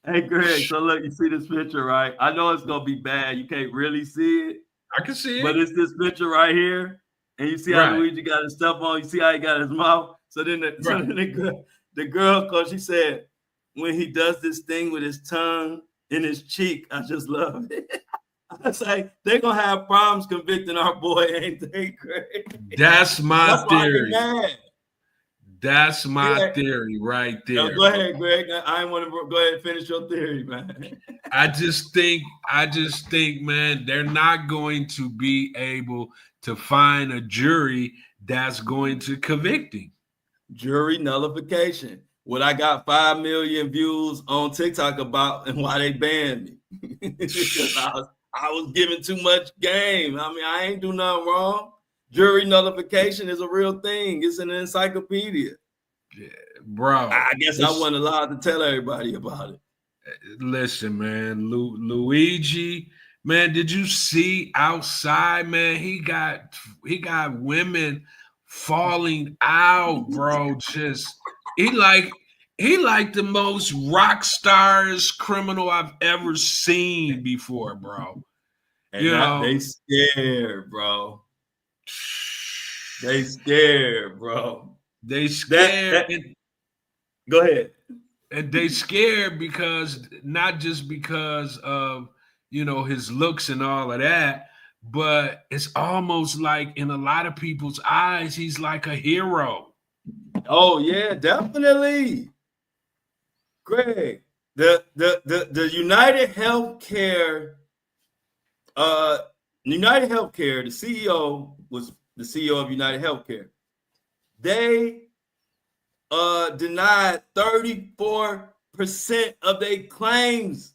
Hey, Greg. So look, you see this picture, right? I know it's gonna be bad. You can't really see it. I can see it. But it's this picture right here, and you see how Luigi got his stuff on. You see how he got his mouth. So then the girl, cause she said when he does this thing with his tongue in his cheek, I just love it. I was like, they're gonna have problems convicting our boy, ain't they, Greg? That's my theory. That's my theory right there. No, go ahead, Greg. I want to go ahead and finish your theory, man. I just think, man, they're not going to be able to find a jury that's going to convict him. Jury nullification. What I got 5 million views on TikTok about and why they banned me. Because I was giving too much game. I mean, I ain't do nothing wrong. Jury nullification is a real thing. It's an encyclopedia. Yeah, bro. I guess I wasn't allowed to tell everybody about it. Listen, man, Luigi, man, did you see outside, man? He got women falling out, bro. Just he like the most rock stars criminal I've ever seen before, bro. And they scared, bro. They scared, bro. They scared. Go ahead. And they scared because not just because of his looks and all of that, but it's almost like in a lot of people's eyes, he's like a hero. Oh yeah, definitely. Greg, the United Healthcare, the CEO was the CEO of United Healthcare. They denied 34% of their claims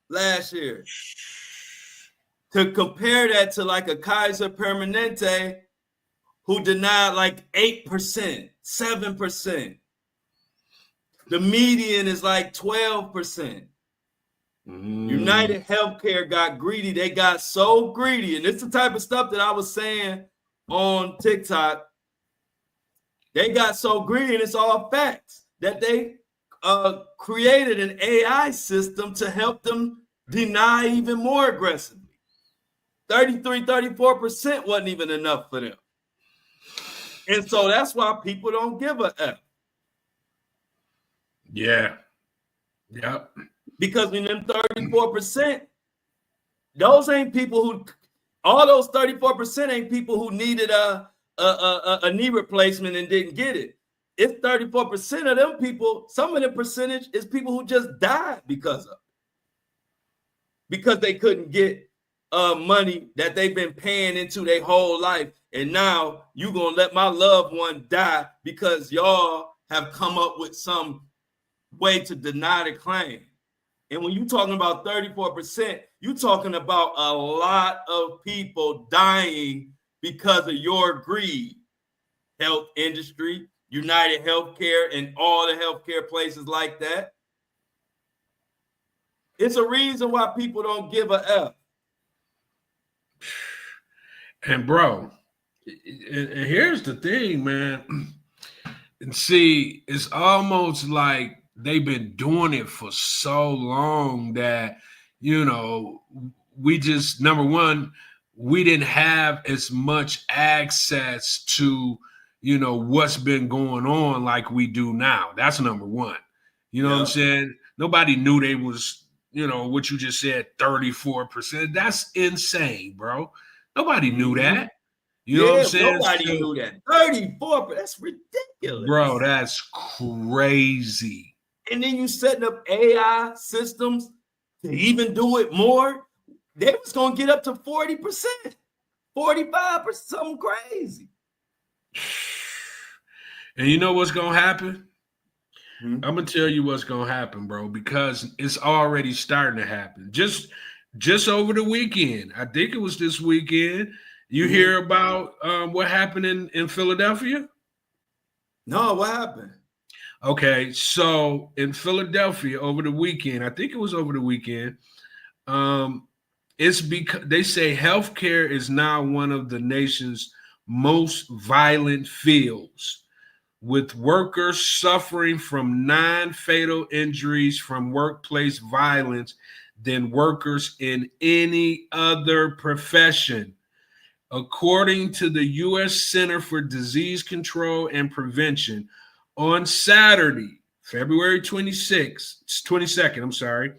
last year. To compare that to like a Kaiser Permanente who denied like 8%, 7%. The median is like 12%. United Healthcare got greedy. They got so greedy. And it's the type of stuff that I was saying on TikTok. They got so greedy, and it's all facts, that they created an AI system to help them deny even more aggressively. 34% wasn't even enough for them. And so that's why people don't give a F. Yeah. Yep. Because in them 34%, those ain't people who, all those 34% ain't people who needed a knee replacement and didn't get it. It's 34% of them people. Some of the percentage is people who just died because of it. because they couldn't get money that they've been paying into their whole life. And now you gonna let my loved one die because y'all have come up with some way to deny the claim. And when you're talking about 34%, you're talking about a lot of people dying because of your greed. Health industry, United Healthcare, and all the healthcare places like that. It's a reason why people don't give a F. And bro, and here's the thing, man. And see, it's almost like they've been doing it for so long that, you know, we just, number one, we didn't have as much access to, you know, what's been going on like we do now. That's number one. You know what I'm saying? Nobody knew they was, you know, what you just said, 34%. That's insane, bro. Nobody knew that. You know what I'm saying? Nobody knew that. 34%. That's ridiculous. Bro, that's crazy. And then you setting up AI systems to even do it more. They was going to get up to 40%, 45%, something crazy. And you know what's going to happen? I'm going to tell you what's going to happen, bro, because it's already starting to happen. Just over the weekend, I think it was this weekend, you hear about what happened in Philadelphia? No, what happened? Okay, so in Philadelphia over the weekend, I think it was over the weekend, it's because they say healthcare is now one of the nation's most violent fields, with workers suffering from non-fatal injuries from workplace violence than workers in any other profession. According to the U.S. Center for Disease Control and Prevention, on Saturday, February 22nd,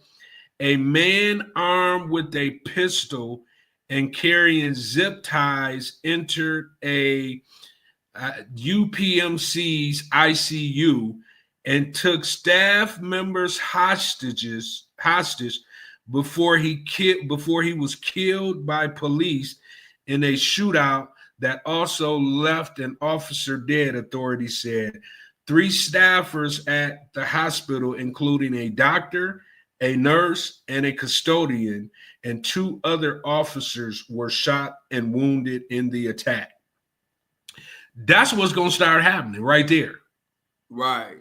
a man armed with a pistol and carrying zip ties entered a UPMC's ICU and took staff members hostage before he was killed by police in a shootout that also left an officer dead, authorities said. 3 staffers at the hospital, including a doctor, a nurse, and a custodian, and 2 other officers were shot and wounded in the attack. That's what's going to start happening right there. Right.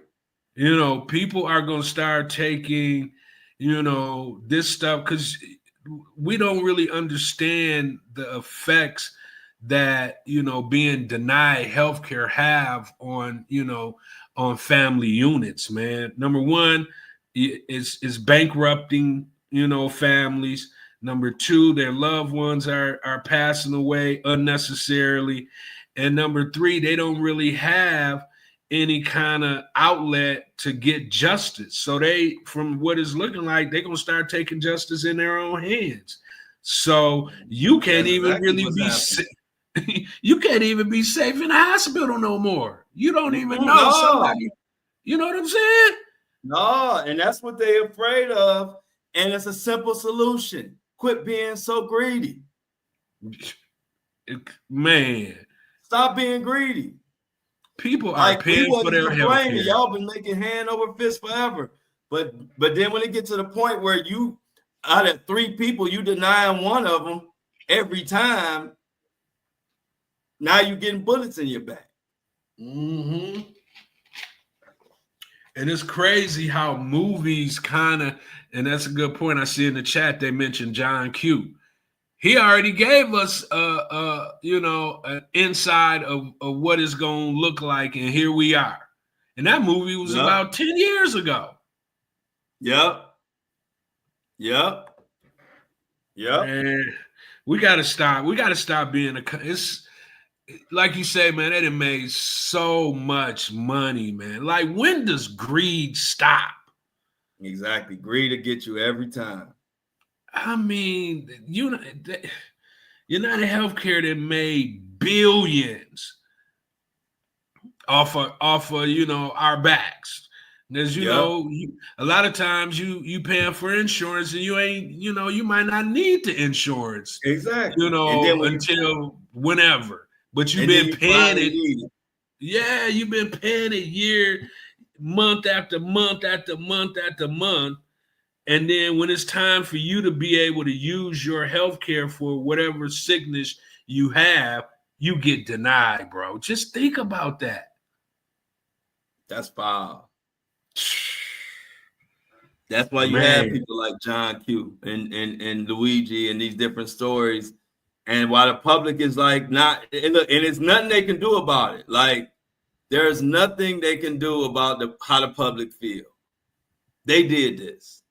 You know, people are going to start taking, you know, this stuff because we don't really understand the effects that, you know, being denied healthcare have on, you know, on family units, man. Number one, is bankrupting, you know, families. Number 2, their loved ones are passing away unnecessarily. And number 3, they don't really have any kind of outlet to get justice. So they, from what it's looking like, they're going to start taking justice in their own hands. So you can't even really be safe. You can't even be safe in the hospital no more. You don't even know somebody. You know what I'm saying? No, and that's what they're afraid of. And it's a simple solution. Quit being so greedy. Man. Stop being greedy. People are paying for their health care. Y'all been making hand over fist forever. But then when it gets to the point where you, out of 3 people, you denying one of them every time, now you're getting bullets in your back. Mm-hmm. And it's crazy how movies kind of, and that's a good point. I see in the chat they mentioned John Q. He already gave us you know, an inside of what it's gonna look like, and here we are. And that movie was about 10 years ago. Yep. And we gotta stop. We gotta stop being it's like you say, man, they done made so much money, man. Like, when does greed stop? Exactly. Greed will get you every time. I mean, United Healthcare that made billions off of, you know, our backs. As you know, a lot of times you paying for insurance and you ain't, you might not need the insurance. Exactly. And then until whenever. But you've been paying it. Yeah, you've been paying it month after month after month after month. And then when it's time for you to be able to use your health care for whatever sickness you have, you get denied, bro. Just think about that. That's foul. That's why you have people like John Q and Luigi and these different stories. And why the public is like not, and it's nothing they can do about it. Like, there's nothing they can do about how the public feel. They did this.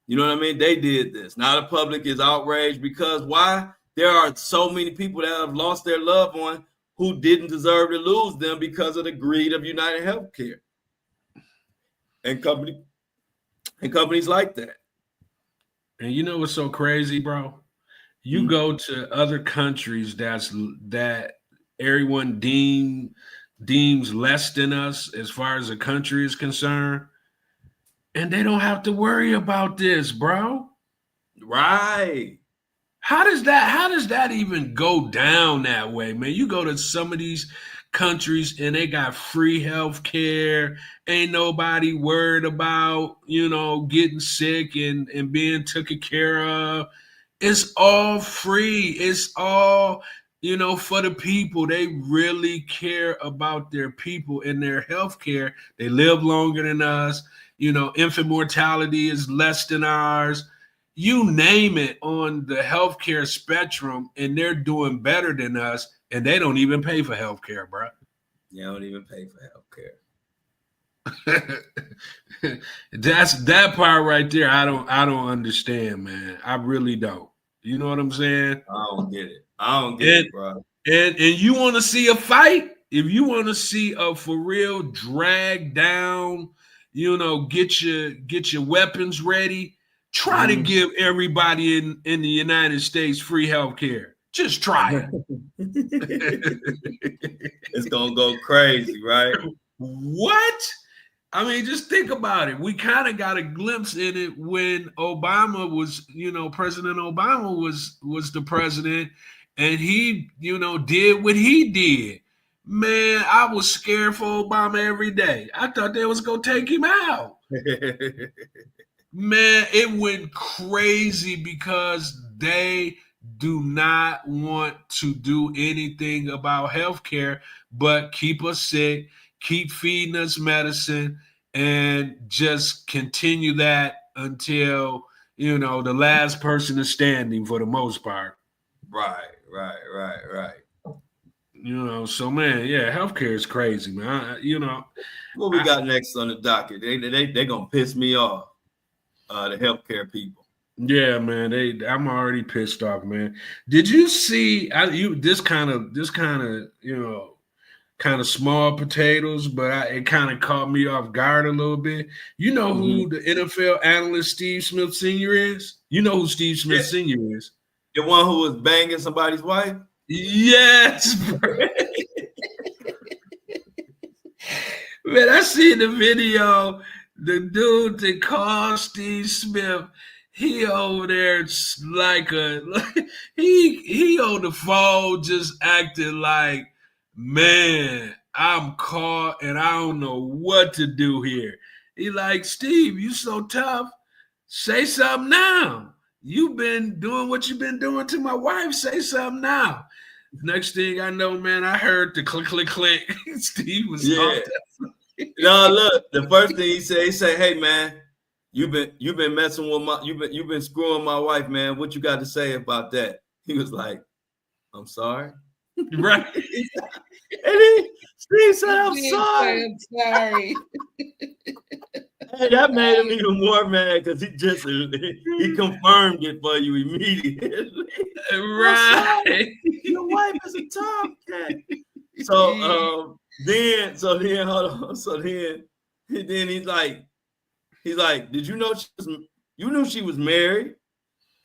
You know what I mean? They did this. Now the public is outraged because why? There are so many people that have lost their loved one who didn't deserve to lose them because of the greed of United Healthcare and companies like that. And you know what's so crazy, bro? You go to other countries that everyone deems less than us as far as a country is concerned, and they don't have to worry about this, bro. Right. How does that even go down that way, man? You go to some of these countries and they got free health care. Ain't nobody worried about, getting sick and being taken care of. It's all free. It's all, for the people. They really care about their people and their health care. They live longer than us. Infant mortality is less than ours. You name it on the healthcare spectrum, and they're doing better than us, and they don't even pay for healthcare, bro. They don't even pay for healthcare. That's that part right there. I don't understand, man. I really don't. You know what I'm saying? I don't get it, bro. And you want to see a fight? If you want to see a for real drag down, get your weapons ready. Try to give everybody in the United States free health care. Just try it. It's gonna go crazy, right? What? I mean, just think about it. We kind of got a glimpse in it when Obama was, President Obama was the president, and he, did what he did. Man, I was scared for Obama every day. I thought they was gonna take him out. Man, it went crazy because they do not want to do anything about healthcare but keep us sick, keep feeding us medicine, and just continue that until, the last person is standing for the most part. Right. So, man, yeah, healthcare is crazy, man. What we got next on the docket? They're going to piss me off. The healthcare people. Yeah, man. I'm already pissed off, man. Did you see this kind of small potatoes, but it kind of caught me off guard a little bit. You know who the NFL analyst Steve Smith Sr. is? You know who Steve Smith Sr. is? The one who was banging somebody's wife? Yes, bro. Man, I seen the video. The dude that called Steve Smith, he over there he on the phone just acting like, man, I'm caught and I don't know what to do here. He like, Steve, you so tough. Say something now. You've been doing what you've been doing to my wife. Say something now. Next thing I know, man, I heard the click, click, click. Steve was off that. No, look, the first thing he said, hey man, you've been messing with you've been screwing my wife, man. What you got to say about that? He was like, I'm sorry. Right. And Steve said, I'm sorry. Hey, that made him even more mad because he confirmed it for you immediately. Right. Your wife is a tomcat. So then he's like, did you know you knew she was married?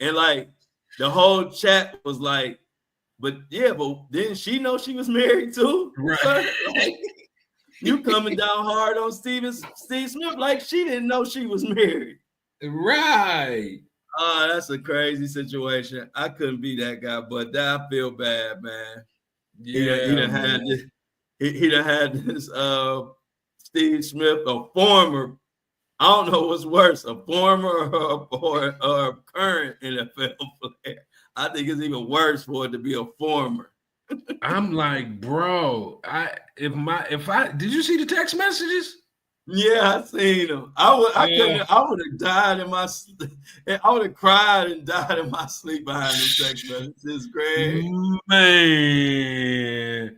And like the whole chat was like, but didn't she know she was married too? Right. You coming down hard on Steve Smith like she didn't know she was married. Right. Oh, that's a crazy situation. I couldn't be that guy, but I feel bad, man. Yeah, he done had this. He done had this. Steve Smith, a former. I don't know what's worse, a former or a current NFL player. I think it's even worse for it to be a former. I'm like, bro, did you see the text messages? Yeah, I seen them. I would have died in my sleep. I would have cried and died in my sleep behind them text messages, Greg. Man,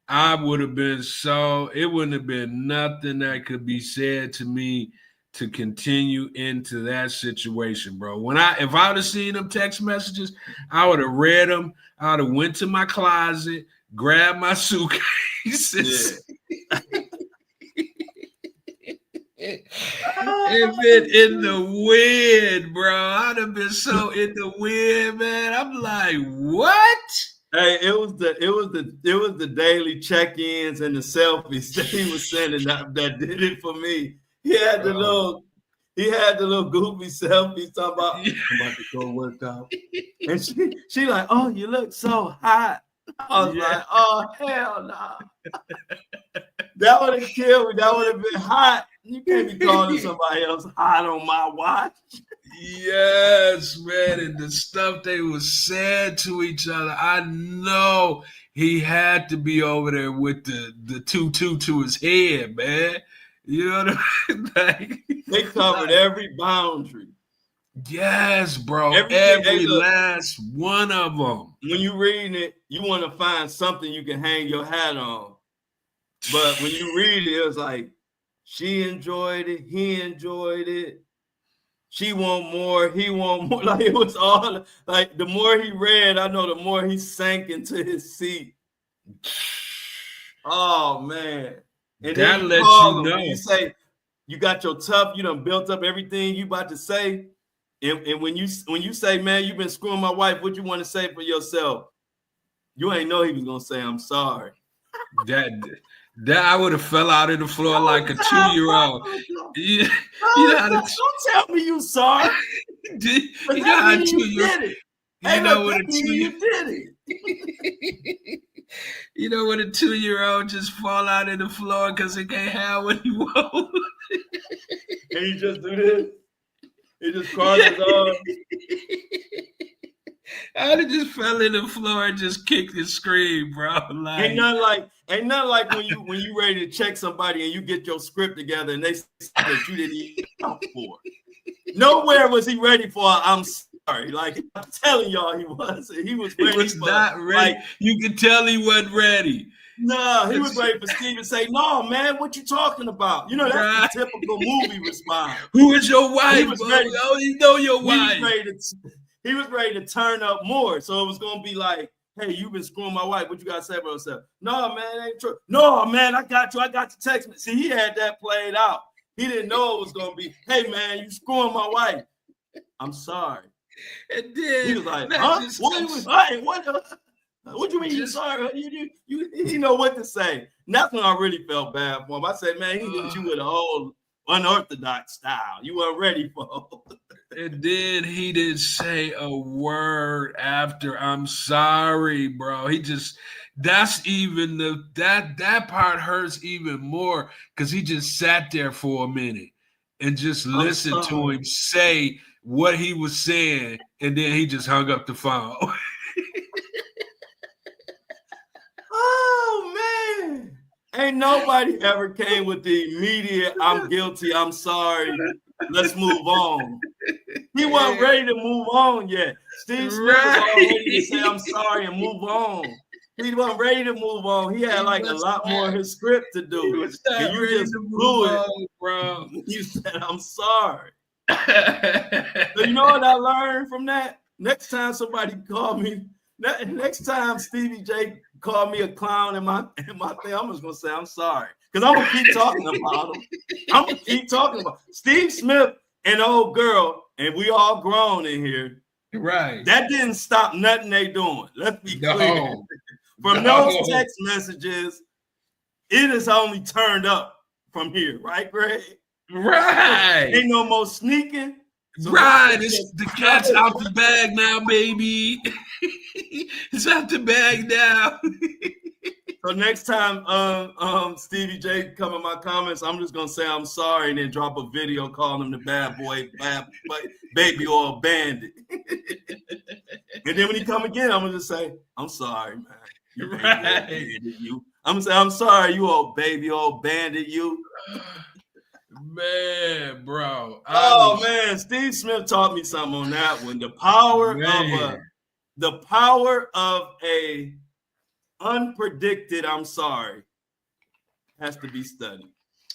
I would have been it wouldn't have been nothing that could be said to me to continue into that situation, bro. If I would have seen them text messages, I would have read them. I would have went to my closet, grabbed my suitcases. Yeah. If it in the wind, bro, I'd have been so in the wind, man. I'm like, what? Hey, it was the daily check-ins and the selfies that he was sending that did it for me. He had the little goofy selfies talking about I'm about to go work out, and she like, oh, you look so hot. I was like, oh hell no, nah. That would have killed me. That would have been hot. You can't be calling somebody else hot on my watch. Yes, man. And the stuff they was saying to each other, I know he had to be over there with the tutu to his head, man. You know what I mean? Like, they covered every boundary. Yes, bro. Every last one of them. When you're reading it, you want to find something you can hang your hat on. But when you read it, it was like, she enjoyed it, he enjoyed it. She want more, he want more. Like, it was all like, the more he read, I know the more he sank into his seat. Oh man. And that then lets you know. You say you got your tough, you done built up everything you about to say. And when you say, man, you've been screwing my wife, what you want to say for yourself? You ain't know he was gonna say, I'm sorry. That I would have fell out on the floor like a 2-year-old. Don't tell me you sorry. You know how 2-year-old. You know what a 2-year-old just fall out on the floor because he can't have what he wants. And he just do this. He just crossed his arms. I would have just fell in the floor and just kicked and screamed, bro. Like, ain't nothing like when you ready to check somebody and you get your script together and they say that you didn't even count for. Nowhere was he ready for I'm sorry. Like, I'm telling y'all, he was ready. He was not ready. Like, you could tell he wasn't ready. No, he was ready for Steve to say, no, man, what you talking about? You know, that's the typical movie response. Who is your wife? He was ready, you know your wife. He was ready to turn up more. So it was going to be like, hey, you've been screwing my wife. What you got to say about yourself? No, man, ain't true. No, man, I got you. I got the text. See, he had that played out. He didn't know it was going to be, hey, man, you screwing my wife. I'm sorry. And then he was like, huh? What you mean you sorry? You know what to say. And that's when I really felt bad for him. I said, man, he hit you with a whole unorthodox style. You weren't ready for it. And then he didn't say a word after I'm sorry, bro. He just, that's even that part hurts even more because he just sat there for a minute and just listened to him say what he was saying, and then he just hung up the phone. Oh man, ain't nobody ever came with the immediate I'm guilty, I'm sorry, let's move on. He wasn't ready to move on yet. Steve Smith was all ready to say I'm sorry and move on. He wasn't ready to move on. He had like a lot more of his script to do. And you just blew it, bro. You said I'm sorry. So you know what I learned from that? Next time somebody called me, next time Stevie J called me a clown in my thing, I'm just gonna say I'm sorry. Because I'm gonna keep talking about him. I'm gonna keep talking about Steve Smith and old girl, and we all grown in here. Right. That didn't stop nothing they doing. Let's be clear. From those text messages, it is only turned up from here, right, Greg? Right. Ain't no more sneaking. So right. The cat's out the bag now, baby. It's out the bag now. So next time Stevie J come in my comments, I'm just gonna say I'm sorry and then drop a video calling him the bad boy, baby oil bandit. And then when he come again, I'm gonna just say, I'm sorry, man. You right. You. I'm gonna say, I'm sorry, you old baby old bandit, you. Man, bro. Man, Steve Smith taught me something on that one. The power of a unpredicted I'm sorry has to be studied.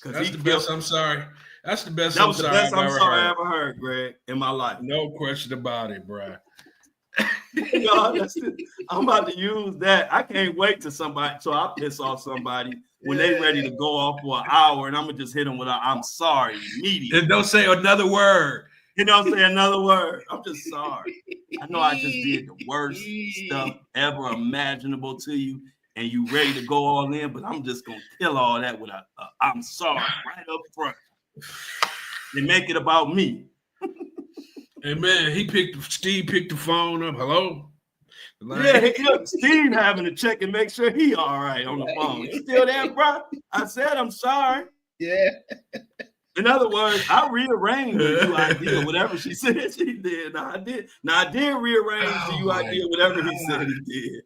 That's the best I'm sorry. That's the best I'm sorry I ever heard, Greg, in my life. No question about it, bro. I'm about to use that. I can't wait till I piss off somebody when they ready to go off for an hour, and I'm gonna just hit them with a I'm sorry immediately. And don't say another word. You don't say another word. I'm just sorry. I know I just did the worst stuff ever imaginable to you, and you ready to go all in, but I'm just gonna kill all that with a I'm sorry right up front. And make it about me. And man, Steve picked the phone up. Hello? Steve having to check and make sure he all right on the phone. You still there, bro? I said I'm sorry. Yeah. In other words, I rearranged the idea, whatever she said she did. I did rearrange the idea, whatever he said he did.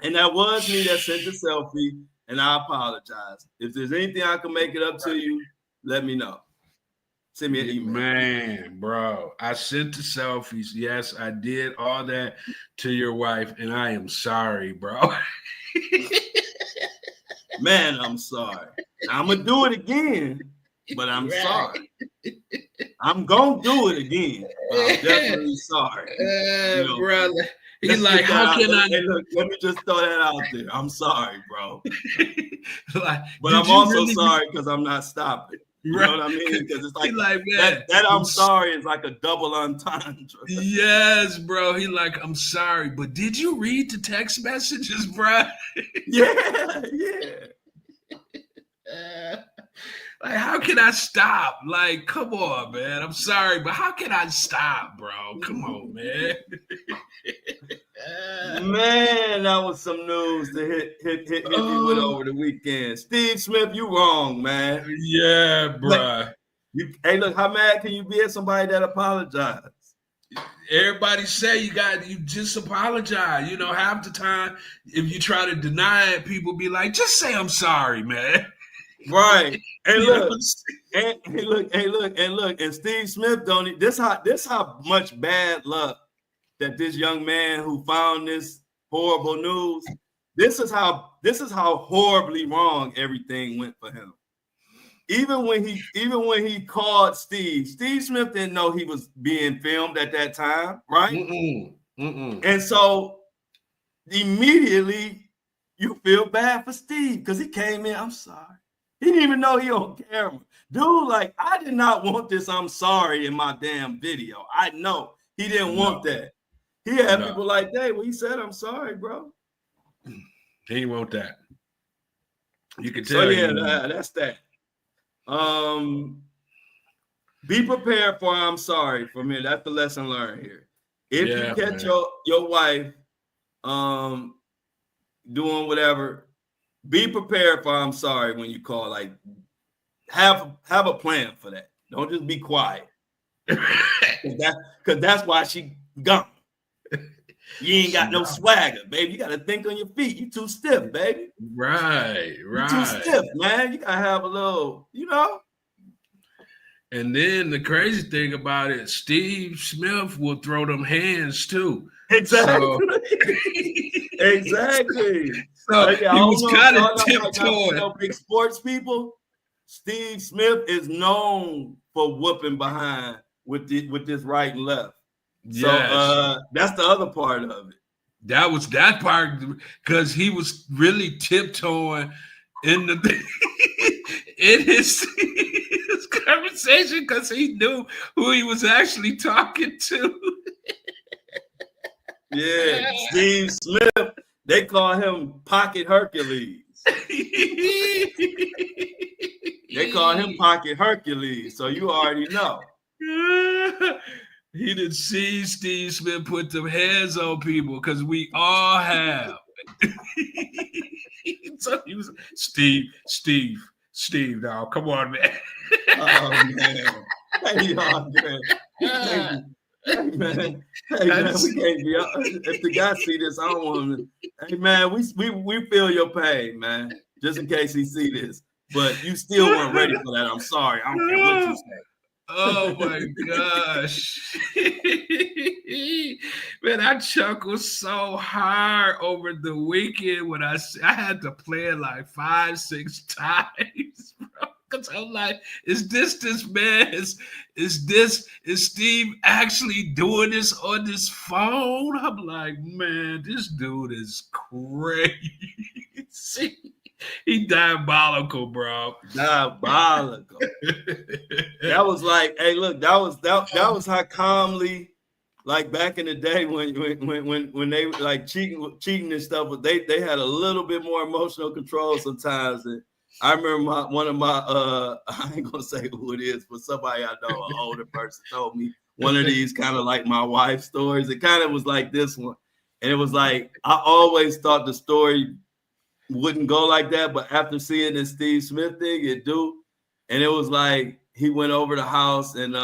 And that was me that sent the selfie, and I apologize. If there's anything I can make it up to you, let me know. Send me an email. Man, bro, I sent the selfies. Yes, I did all that to your wife, and I am sorry, bro. Man, I'm sorry. I'm going to do it again, but I'm sorry. I'm going to do it again, but I'm definitely sorry. Brother. He's like, how can I? Hey, look, let me just throw that out there. I'm sorry, bro. But I'm also sorry because I'm not stopping. You know what I mean? Because it's like man, that I'm sorry is like a double entendre. Yes, bro. He like, I'm sorry, but did you read the text messages, bro? Yeah. Like, how can I stop? Like, come on, man. I'm sorry, but how can I stop, bro? Come on, man. Man, that was some news to hit me with over the weekend. Steve Smith, you wrong, man. Yeah, bro. Hey, look, how mad can you be at somebody that apologized? Everybody say you just apologize. You know, half the time, if you try to deny it, people be like, just say I'm sorry, man. Right. And look, and Steve Smith don't. This how much bad luck that this young man who found this horrible news. This is how horribly wrong everything went for him. Even when he called Steve Smith didn't know he was being filmed at that time, right? And so immediately you feel bad for Steve because he came in. I'm sorry. He didn't even know he on camera. Dude, like, I did not want this I'm sorry in my damn video. I know he didn't want that. He had people like, hey, well, he said I'm sorry, bro. He didn't want that. You can So tell. that's that. Be prepared for I'm sorry from here. That's the lesson learned here. If you catch your wife doing whatever, be prepared for I'm sorry when you call. Like, have a plan for that. Don't just be quiet. Because that's why she gone. You ain't got no swagger, baby. You got to think on your feet. You too stiff, baby. Right. You too stiff, man. You got to have a little, And then the crazy thing about it, Steve Smith will throw them hands too. Exactly. Exactly. So he was kind of tiptoeing. Big sports people. Steve Smith is known for whooping behind with this right and left. Yes. So that's the other part of it. That was that part because he was really tiptoeing in his conversation because he knew who he was actually talking to. Yeah, Steve Smith. They call him Pocket Hercules. They call him Pocket Hercules, so you already know. He didn't see Steve Smith put them hands on people because we all have. So he was Steve, now come on, man. Oh man. Hey, y'all, man. Hey, man, we can't be. If the guy see this, I don't want him to. Hey, man, we feel your pain, man. Just in case he see this, but you still weren't ready for that. I'm sorry. I don't care what you say. Oh my gosh, man! I chuckled so hard over the weekend when I had to play it like 5-6 times, bro. Because I'm like, is this man? Is Steve actually doing this on this phone? I'm like, man, this dude is crazy. He diabolical, bro. Diabolical. That was like, hey, look, that was how calmly, like back in the day when they were like cheating and stuff, but they had a little bit more emotional control sometimes. And I remember one of my I ain't gonna say who it is, but somebody I know, an older person, told me one of these kind of like my wife's stories. It kind of was like this one, and it was like I always thought the story wouldn't go like that, but after seeing this Steve Smith thing, it do. And it was like he went over the house, and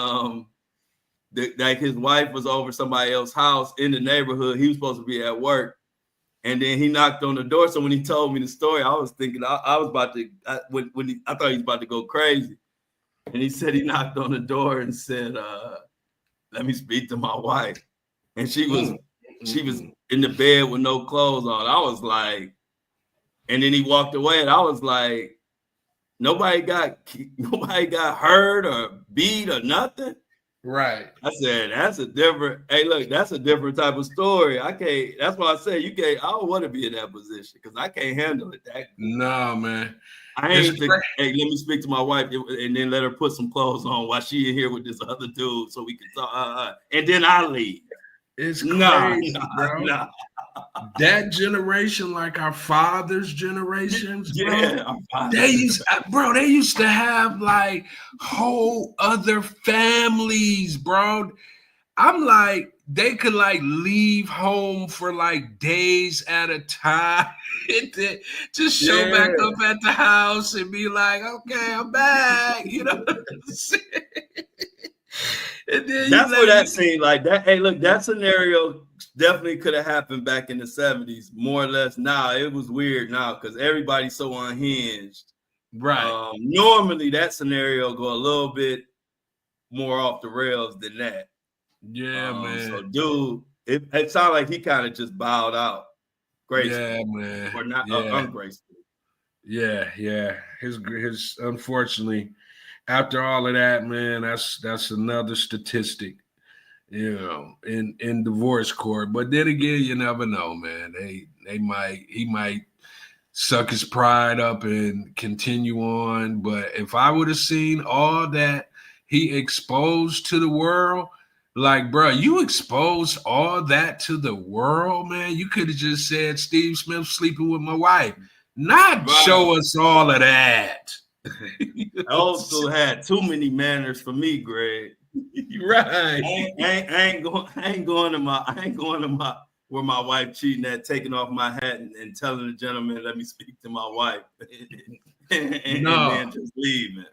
like his wife was over somebody else's house in the neighborhood. He was supposed to be at work, and then he knocked on the door. So when he told me the story, I was thinking I was about to. I thought he was about to go crazy, and he said he knocked on the door and said, "Let me speak to my wife," and she was in the bed with no clothes on. I was like. And then he walked away, and I was like, nobody got hurt or beat or nothing. Right. I said, that's a different type of story. I can't, that's why I say I don't want to be in that position because I can't handle it. No, man. I ain't think, hey, let me speak to my wife and then let her put some clothes on while she in here with this other dude so we can talk. And then I leave. It's crazy, bro. Nah. That generation, like our father's generations, bro, yeah, they used to have like whole other families, bro. I'm like, they could like leave home for like days at a time and just show back up at the house and be like, okay, I'm back, you know what I'm saying? And then that's what that seemed like. That, hey, look, that scenario definitely could have happened back in the 70s, more or less. Now it was weird now because everybody's so unhinged. Right. Normally that scenario go a little bit more off the rails than that. Yeah, man. So dude, it sounded like he kind of just bowed out. Gracefully. Yeah, man. Or not ungracefully. Yeah. His unfortunately, after all of that, man, that's another statistic, you know, in divorce court. But then again, you never know, man. He might suck his pride up and continue on. But if I would have seen all that he exposed to the world, like, bro, you exposed all that to the world, man. You could have just said Steve Smith sleeping with my wife, not show us all of that. Old school had too many manners for me, Greg. Right. I ain't going to my where my wife cheating at, taking off my hat and telling the gentleman, let me speak to my wife. and then just leaving.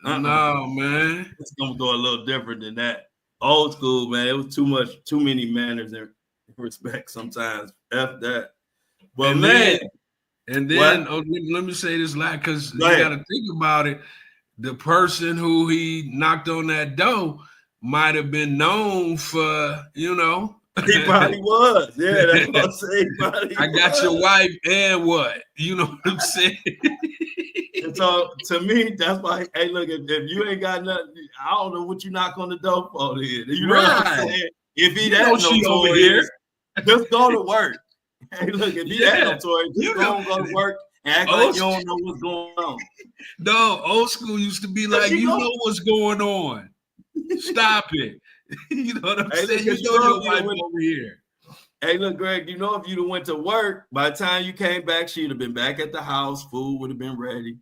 No, man. It's gonna go a little different than that. Old school, man. It was too many manners and respect sometimes. F that. But and man. Then let me say this like, because you got to think about it. The person who he knocked on that door might have been known for, you know. He probably was. Yeah, that's what I'm saying. I got your wife and what? You know what I'm saying? And so to me, that's why, hey, look, if you ain't got nothing, I don't know what you knock on the door for then. You know what I'm saying? If he that over here, just go to work. Hey, look, if you that notorious, just go to work and act like you don't know what's going on. No, old school used to be like, you know what's going on. Stop it. You know what I'm saying? You know your wife over here. Hey, look, Greg, you know, if you'd have went to work, by the time you came back, she'd have been back at the house. Food would have been ready.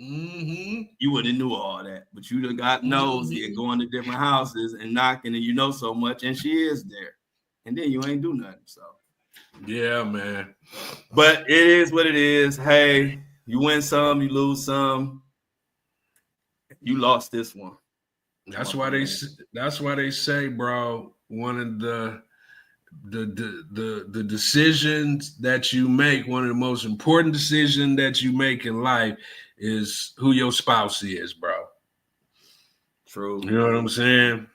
Mm-hmm. You would have knew all that, but you'd have got nosy and going to different houses and knocking, and you know so much, and she is there. And then you ain't do nothing. So yeah, man. But it is what it is. Hey, you win some, you lose some. You lost this one. That's why they say, bro, one of the decisions that you make, one of the most important decisions that you make in life is who your spouse is, bro. True. You know what I'm saying?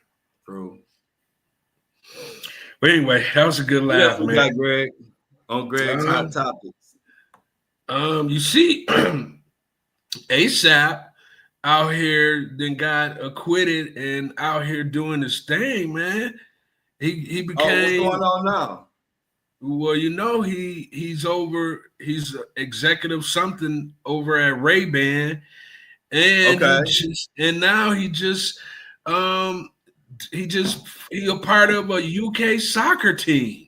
True. But anyway, that was a good laugh, man. Got Greg on Greg's hot topics. You see, ASAP out here then got acquitted and out here doing his thing, man. He became. What's going on now? Well, you know, he's executive something over at Ray-Ban, and now he a part of a UK soccer team.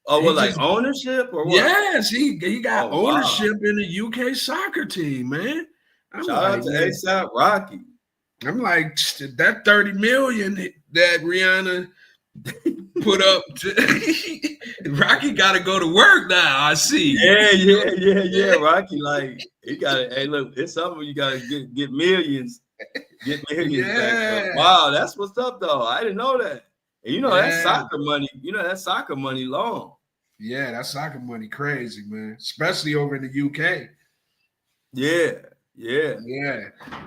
Oh, well, like ownership or what? Yes, he got ownership in the UK soccer team, man. Shout out to ASAP Rocky. I'm like, that 30 million that Rihanna put up Rocky got to go to work now. I see. Yeah. Rocky, like, he got it. Hey, look, it's something you got to get millions. Get millions back. Wow, that's what's up, though. I didn't know that. And you know, that soccer money, long. Yeah, that soccer money crazy, man. Especially over in the UK. Yeah.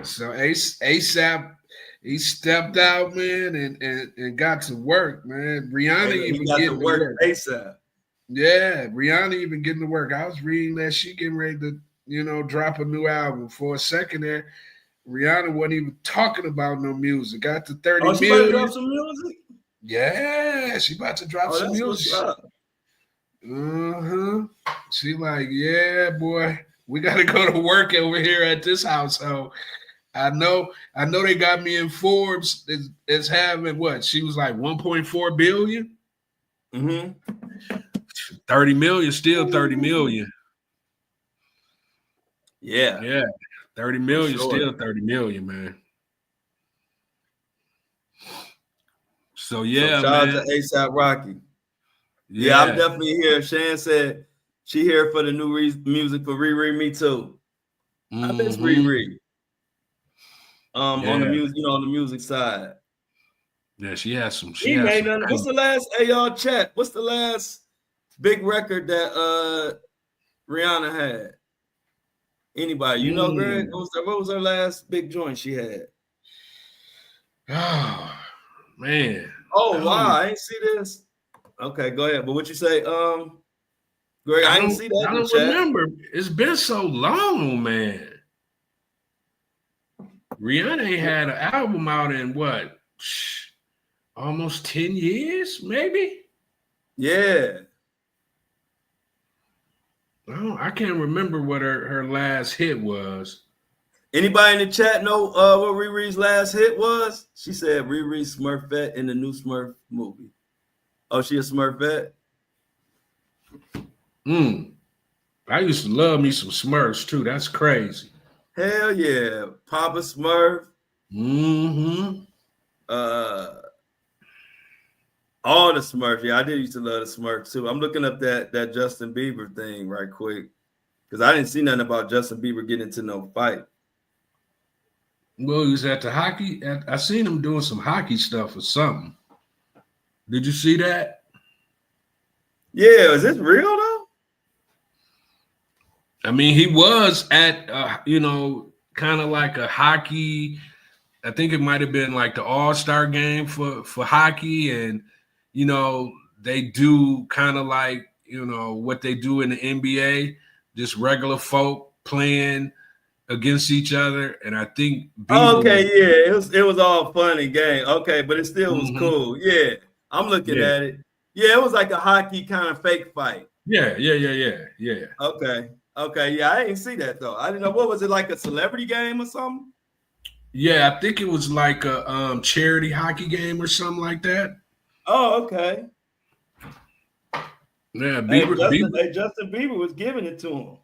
So ASAP, he stepped out, man, and got to work, man. Rihanna even got to work ASAP. Yeah, Rihanna even getting to work. I was reading that she getting ready to, drop a new album. For a second there, Rihanna wasn't even talking about no music. Got to 30 million. She about to drop some music? Yeah, she about to drop some music. She like, yeah, boy, we got to go to work over here at this household. I know they got me in Forbes as having what? She was like 1.4 billion. 30 million, still 30 million. Yeah. 30 million, still 30 million, man. So shout out to ASAP Rocky. Yeah, I'm definitely here. Shan said she here for the new music for Riri. Me too. I miss Riri. On the music, on the music side. Yeah, she has some. What's the last? Hey, y'all, chat. What's the last big record that Rihanna had? Anybody? You know, Greg? What was her last big joint she had? Oh man. Oh wow, I ain't see this. Okay, go ahead. But what you say, Greg? I didn't see that. I don't remember. It's been so long, man. Rihanna ain't had an album out in what? Almost 10 years, maybe? Yeah. Oh, I can't remember what her last hit was. Anybody in the chat know what Riri's last hit was? She said Riri Smurfette in the new Smurf movie. Oh, she a Smurfette? I used to love me some Smurfs too. That's crazy. Hell yeah. Papa Smurf. All the Smurfs. Yeah, I did used to love the Smurfs too. I'm looking up that Justin Bieber thing right quick. Because I didn't see nothing about Justin Bieber getting into no fight. Well, he was at the hockey. I seen him doing some hockey stuff or something. Did you see that? Yeah, is this real though? I mean, he was at, kind of like a hockey. I think it might have been like the All-Star game for hockey. And, they do kind of like, what they do in the NBA, just regular folk playing against each other. And I think. It was all funny game. Okay, but it still was cool. Yeah, I'm looking at it. Yeah, it was like a hockey kind of fake fight. Yeah. Okay, yeah, I didn't see that though. I didn't know. What was it, like a celebrity game or something? Yeah, I think it was like a charity hockey game or something like that. Oh, okay. Yeah, Bieber. Justin Bieber was giving it to him.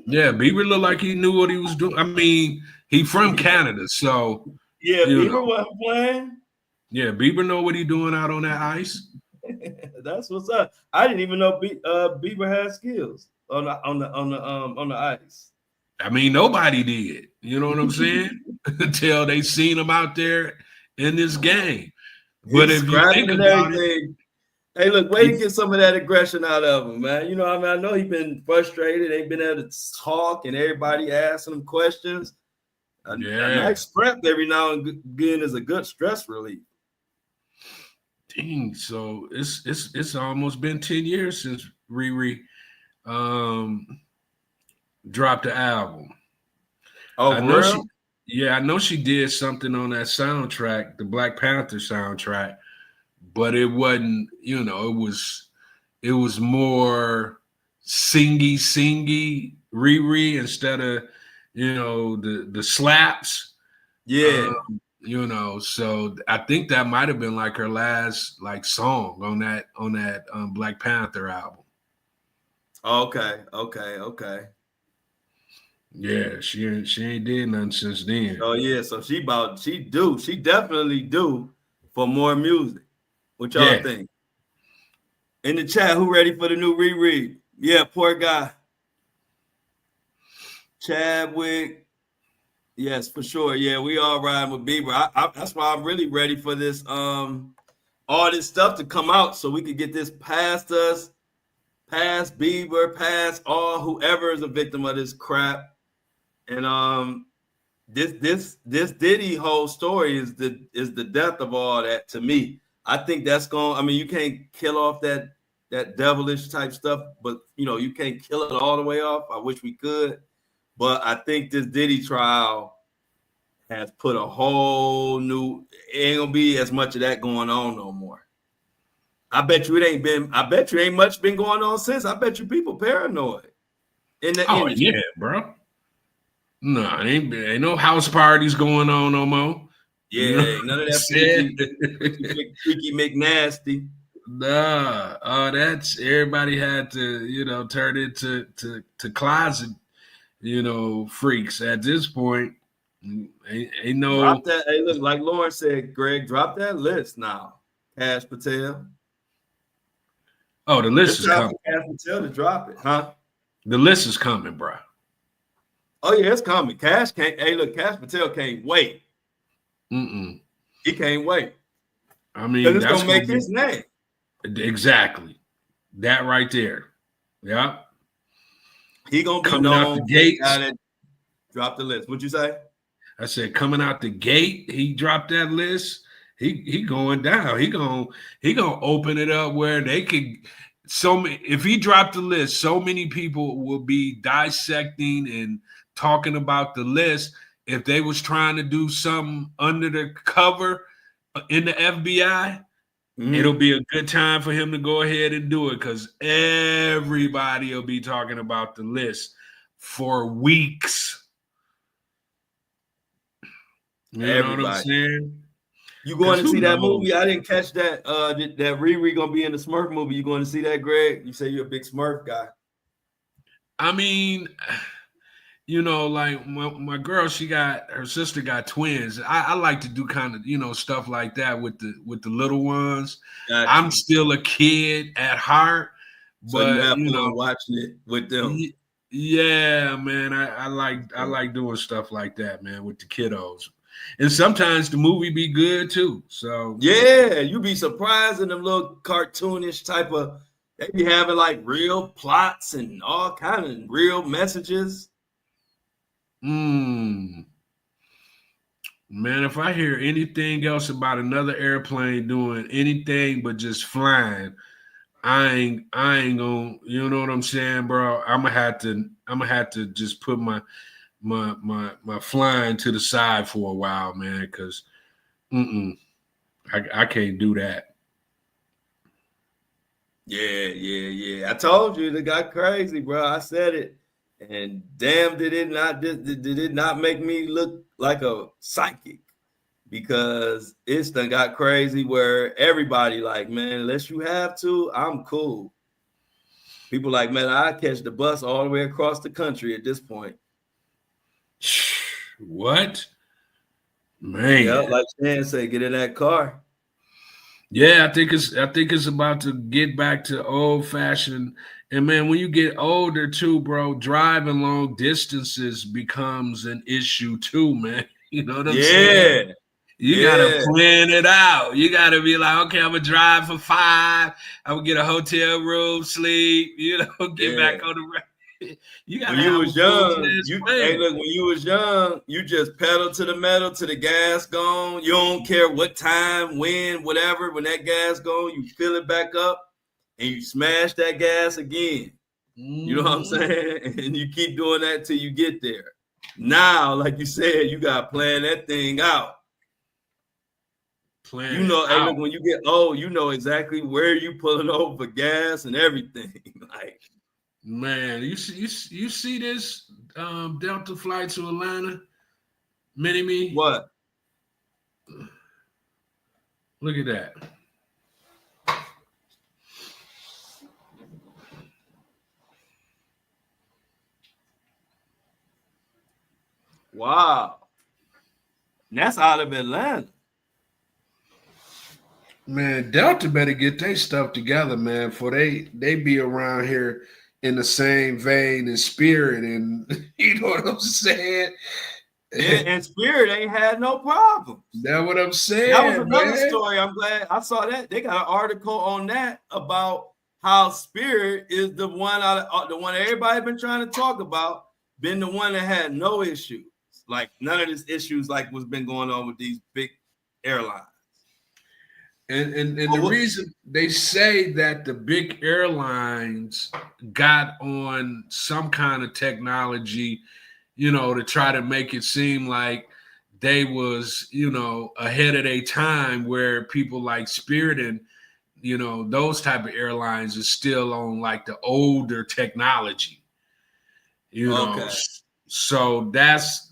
Yeah, Bieber looked like he knew what he was doing. I mean, he from Canada, so yeah, Bieber wasn't playing. Yeah, Bieber know what he doing out on that ice. That's what's up. I didn't even know Bieber had skills on the ice. I mean, nobody did. You know what I'm saying? Until they seen him out there in this game. But if you think about it, hey, look, way to get some of that aggression out of him, man. You know, I mean, I know he's been frustrated. They've been able to talk, and everybody asking him questions. A nice prep every now and again is a good stress relief. Dang, so it's almost been 10 years since Riri dropped the album. Oh, I know she did something on that soundtrack, the Black Panther soundtrack, but it wasn't, it was more singy Riri instead of, the slaps. Yeah. So I think that might have been like her last song on that Black Panther album. Okay. Yeah, she ain't did nothing since then. Oh yeah, so she definitely do for more music. What y'all think? In the chat, who ready for the new Riri? Yeah, poor guy. Chadwick. Yes, for sure. Yeah, we all riding with Bieber. That's why I'm really ready for this all this stuff to come out so we could get this past us, past Bieber, past all whoever is a victim of this crap. And this Diddy whole story is the death of all that to me. I think that's you can't kill off that devilish type stuff, but you can't kill it all the way off. I wish we could. But I think this Diddy trial has put a whole new, ain't gonna be as much of that going on no more. I bet you ain't much been going on since. I bet you people paranoid. Yeah, bro. No, ain't no house parties going on no more. Yeah, none of that freaky McNasty. Nah, that's everybody had to, turn into to closet, freaks at this point. Ain't no drop that. Hey, look, like Lauren said, Greg, drop that list now. Cash Patel. Oh, the list is coming. Cash Patel to drop it, huh? The list is coming, bro. Oh yeah, it's coming. Cash Patel can't wait. He can't wait. I mean, it's gonna make his name. Exactly. That right there. Yeah. He gonna be coming out the gates. Drop the list. What'd you say? I said coming out the gate, he dropped that list. He going down. He gonna open it up where they could. If he dropped the list, so many people will be dissecting and talking about the list. If they was trying to do something under the cover in the FBI, it'll be a good time for him to go ahead and do it because everybody will be talking about the list for weeks. You know what I'm saying? You going to see that movie? I didn't catch that. That Riri gonna be in the Smurf movie. You going to see that, Greg? You say you're a big Smurf guy. I mean, like my girl, her sister got twins. I like to do kind of stuff like that with the little ones. Gotcha. I'm still a kid at heart, but you have fun watching it with them. Yeah, man. I like doing stuff like that, man, with the kiddos. And sometimes the movie be good too. So yeah, you be surprised in them little cartoonish type of. They be having like real plots and all kind of real messages. Man, if I hear anything else about another airplane doing anything but just flying, I ain't gonna. You know what I'm saying, bro? I'm gonna have to just put my flying to the side for a while, man, because I can't do that. Yeah. I told you it got crazy, bro. I said it, and damn, did it not make me look like a psychic? Because it's done got crazy where everybody like, man, unless you have to, I'm cool. People like, man, I catch the bus all the way across the country at this point. What? Man. Yeah, like Shan say, get in that car. Yeah, I think it's about to get back to old fashioned. And man, when you get older too, bro, driving long distances becomes an issue too, man. You know what I'm saying? You gotta plan it out. You gotta be like, okay, I'm gonna drive for 5. I'm gonna get a hotel room, sleep. You know, get back on the road. You gotta when you have was a young, plan. when you was young, you just pedal to the metal to the gas gone. You don't care what time, when, whatever. When that gas gone, you fill it back up and you smash that gas again. You know what I'm saying? And you keep doing that till you get there. Now, like you said, you gotta plan that thing out. You know, hey, look, when you get old, you know exactly where you pulling over for gas and everything. Like, man, you see this Delta flight to Atlanta? Mini-Me? What? Look at that. Wow. And that's out of Atlanta. Man, Delta better get their stuff together, man, for they be around here in the same vein and spirit, and you know what I'm saying? Yeah, and Spirit ain't had no problems. That's what I'm saying. That was another man. story. I'm glad I saw that. They got an article on that about how Spirit is the one everybody been trying to talk about, been the one that had no issues. Like none of these issues like what's been going on with these big airlines. And the reason they say that the big airlines got on some kind of technology, you know, to try to make it seem like they was, you know, ahead of their time, where people like Spirit and, you know, those type of airlines is still on like the older technology, you know. So that's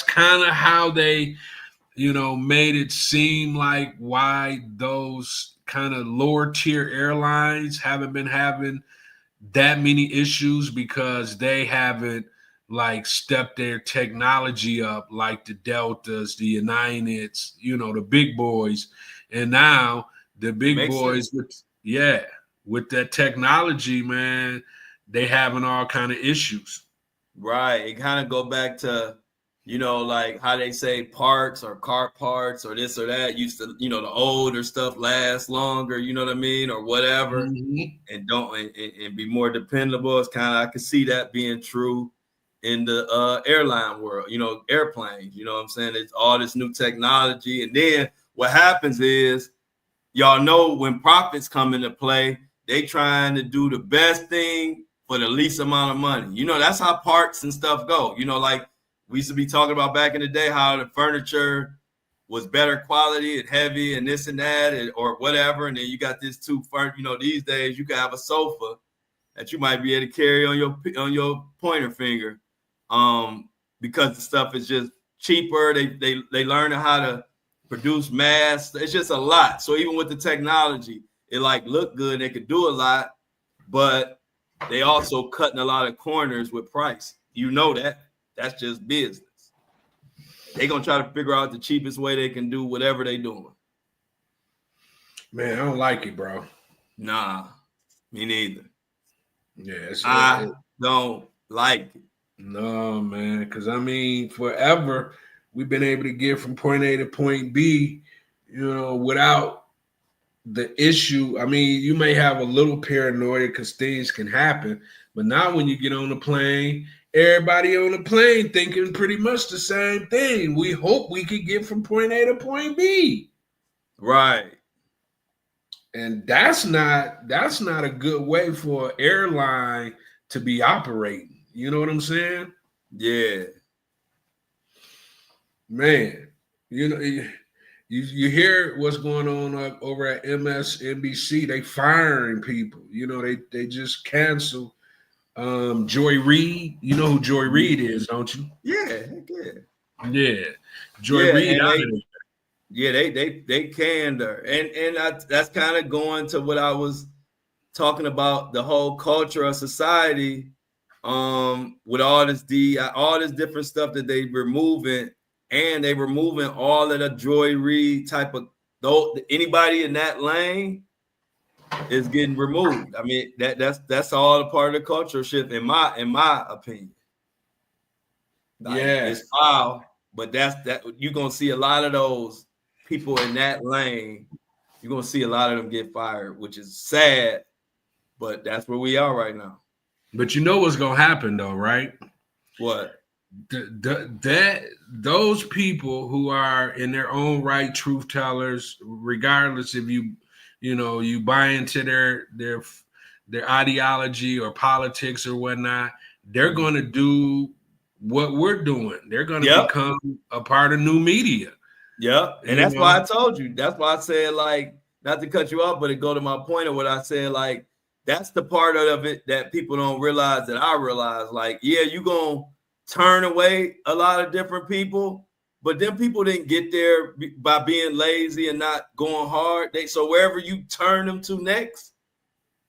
kind of how they, you know, made it seem like why those kind of lower tier airlines haven't been having that many issues, because they haven't like stepped their technology up like the Deltas, the Uniteds, you know, the big boys. And now the big boys with that technology, man, they having all kind of issues. Right. It kind of go back to, you know, like how they say parts or car parts or this or that used to, you know, the older stuff lasts longer, you know what I mean, or whatever, and don't and be more dependable. It's kind of, I can see that being true in the airline world, you know, airplanes, you know what I'm saying? It's all this new technology. And then what happens is, y'all know when profits come into play, they trying to do the best thing for the least amount of money. You know, that's how parts and stuff go. You know, like we used to be talking about back in the day, how the furniture was better quality and heavy and this and that, or whatever. And then you got this you know, these days you can have a sofa that you might be able to carry on your pointer finger, because the stuff is just cheaper. They learn how to produce mass. It's just a lot. So even with the technology, it like look good. They could do a lot, but they also cutting a lot of corners with price. You know that. That's just business. They gonna try to figure out the cheapest way they can do whatever they doing. Man, I don't like it, bro. Nah, me neither. Yeah, I don't like it. No, man, because I mean, forever we've been able to get from point A to point B, you know, without the issue. I mean, you may have a little paranoia because things can happen, but now when you get on the plane, everybody on the plane thinking pretty much the same thing. We hope we could get from point A to point B. Right. And that's not a good way for an airline to be operating. You know what I'm saying? Yeah. Man, you know, you hear what's going on over at MSNBC. They firing people. You know, they just canceled Joy Reid. You know who Joy Reid is, don't you? Yeah. Yeah. Joy Reid out of there. Yeah, they canned her. And that's kind of going to what I was talking about the whole culture of society, with all this different stuff that they removing, and they removing all of the Joy Reid type of, though anybody in that lane is getting removed. I mean, that's all a part of the cultural shift, in my opinion. Like, it's foul, but that you're gonna see a lot of those people in that lane. You're gonna see a lot of them get fired, which is sad, but that's where we are right now. But you know what's gonna happen though, right? What? Those people who are in their own right truth tellers, regardless if you buy into their ideology or politics or whatnot, they're going to do what we're doing. They're going to become a part of new media. Yeah, and that's why I told you. That's why I said, like, not to cut you off, but to go to my point of what I said, like, that's the part of it that people don't realize that I realize. Like, yeah, you gonna turn away a lot of different people, but then people didn't get there by being lazy and not going hard. So wherever you turn them to next,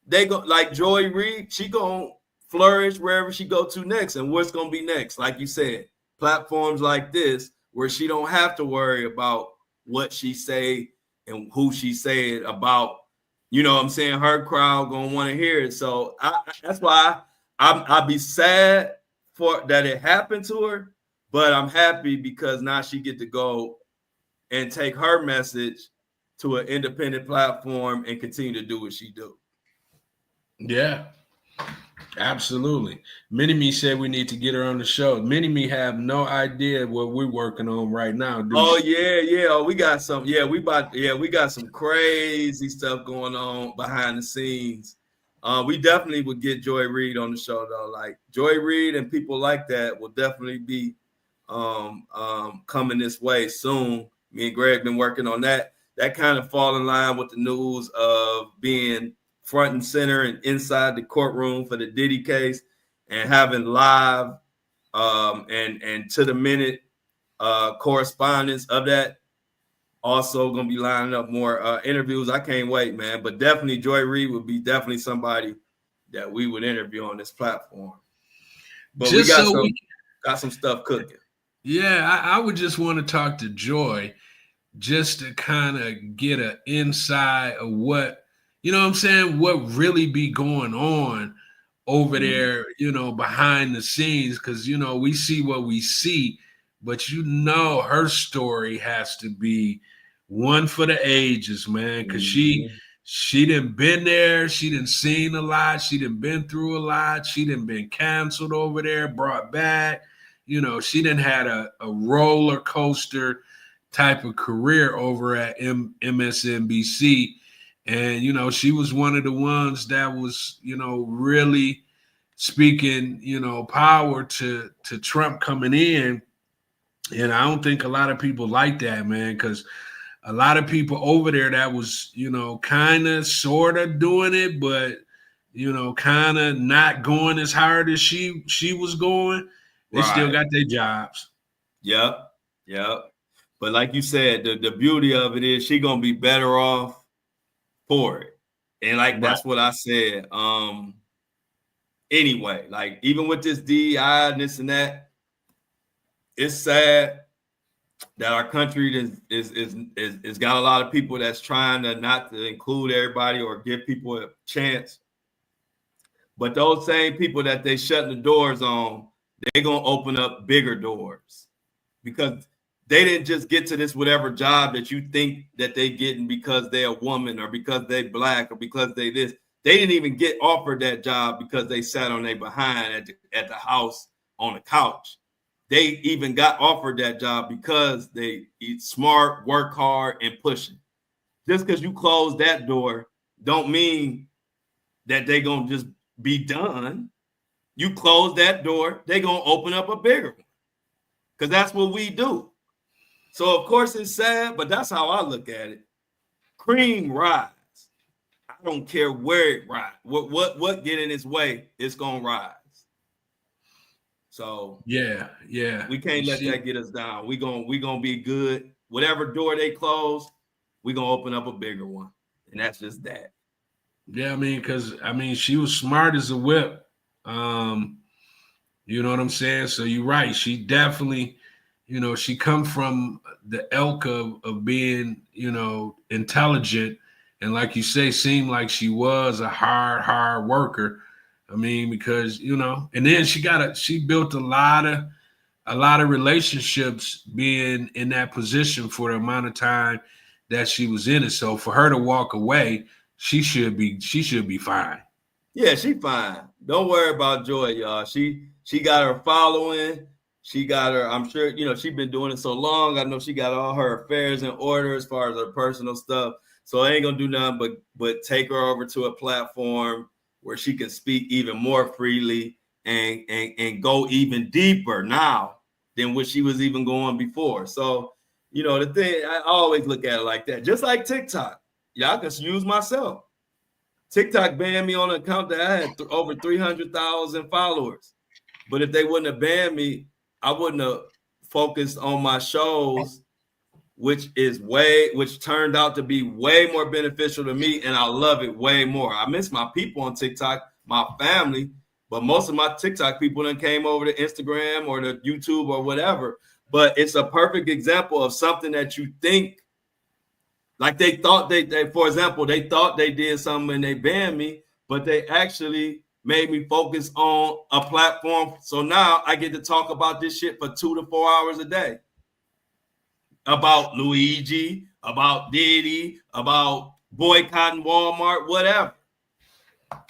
they go, like Joy Reid, she gonna flourish wherever she go to next. And what's gonna be next? Like you said, platforms like this, where she don't have to worry about what she say and who she say it about. You know what I'm saying? Her crowd gonna want to hear it. So that's why I'll be sad for that it happened to her, but I'm happy because now she get to go and take her message to an independent platform and continue to do what she do. Yeah, absolutely. Mini-Me said we need to get her on the show. Mini-Me have no idea what we're working on right now. Yeah. Oh, we got some. Yeah, we got some crazy stuff going on behind the scenes. We definitely would get Joy Reid on the show though. Like Joy Reid and people like that will definitely be coming this way soon. Me and Greg been working on that. That kind of fall in line with the news of being front and center and inside the courtroom for the Diddy case, and having live and to the minute correspondence of that. Also gonna be lining up more interviews. I can't wait, man. But definitely Joy Reid would be definitely somebody that we would interview on this platform. But we got some stuff cooking. Yeah, I would just want to talk to Joy just to kind of get an insight of what, you know what I'm saying, what really be going on over there, behind the scenes. Because, we see what we see, but her story has to be one for the ages, man. Because she done been there, she done seen a lot, she done been through a lot, she done been canceled over there, brought back. She done had a roller coaster type of career over at MSNBC. And, she was one of the ones that was, really speaking, power to Trump coming in. And I don't think a lot of people like that, man, because a lot of people over there that was, kind of sort of doing it, but, kind of not going as hard as she was going. They still got their jobs. Yep. But like you said, the beauty of it is she gonna be better off for it. And like that's what I said. Anyway, like even with this DEI and this and that, it's sad that our country is got a lot of people that's trying to not to include everybody or give people a chance. But those same people that they shut the doors on, they're gonna open up bigger doors, because they didn't just get to this whatever job that you think that they getting because they're a woman or because they black or because they this. They didn't even get offered that job because they sat on their behind at the house on the couch. They even got offered that job because they eat smart, work hard, and push it. Just because you close that door don't mean that they're gonna just be done. You close that door, they're gonna open up a bigger one. Because that's what we do. So of course it's sad, but that's how I look at it. Cream rise. I don't care where it rise. What get in its way, it's gonna rise. So yeah, we can't let that get us down. We gonna be good. Whatever door they close, we gonna open up a bigger one, and that's just that. Yeah, I mean, because she was smart as a whip. You know what I'm saying? So you're right. She definitely, she come from the ilk of being, intelligent, and like you say, seemed like she was a hard worker. I mean, because and then she built a lot of relationships being in that position for the amount of time that she was in it. So for her to walk away, she should be fine. Yeah, she fine. Don't worry about Joy, y'all. She got her following. She got her. I'm sure she's been doing it so long. I know she got all her affairs in order as far as her personal stuff. So I ain't gonna do nothing but take her over to a platform where she can speak even more freely and go even deeper now than what she was even going before. So the thing, I always look at it like that. Just like TikTok, y'all can use myself. TikTok banned me on an account that I had over 300,000 followers. But if they wouldn't have banned me, I wouldn't have focused on my shows, which turned out to be way more beneficial to me, and I love it way more. I miss my people on TikTok, my family, but most of my TikTok people then came over to Instagram or to YouTube or whatever. But it's a perfect example of something that you think, like they thought for example, they thought they did something and they banned me, but they actually made me focus on a platform. So now I get to talk about this shit for 2 to 4 hours a day. About Luigi, about Diddy, about boycotting Walmart, whatever.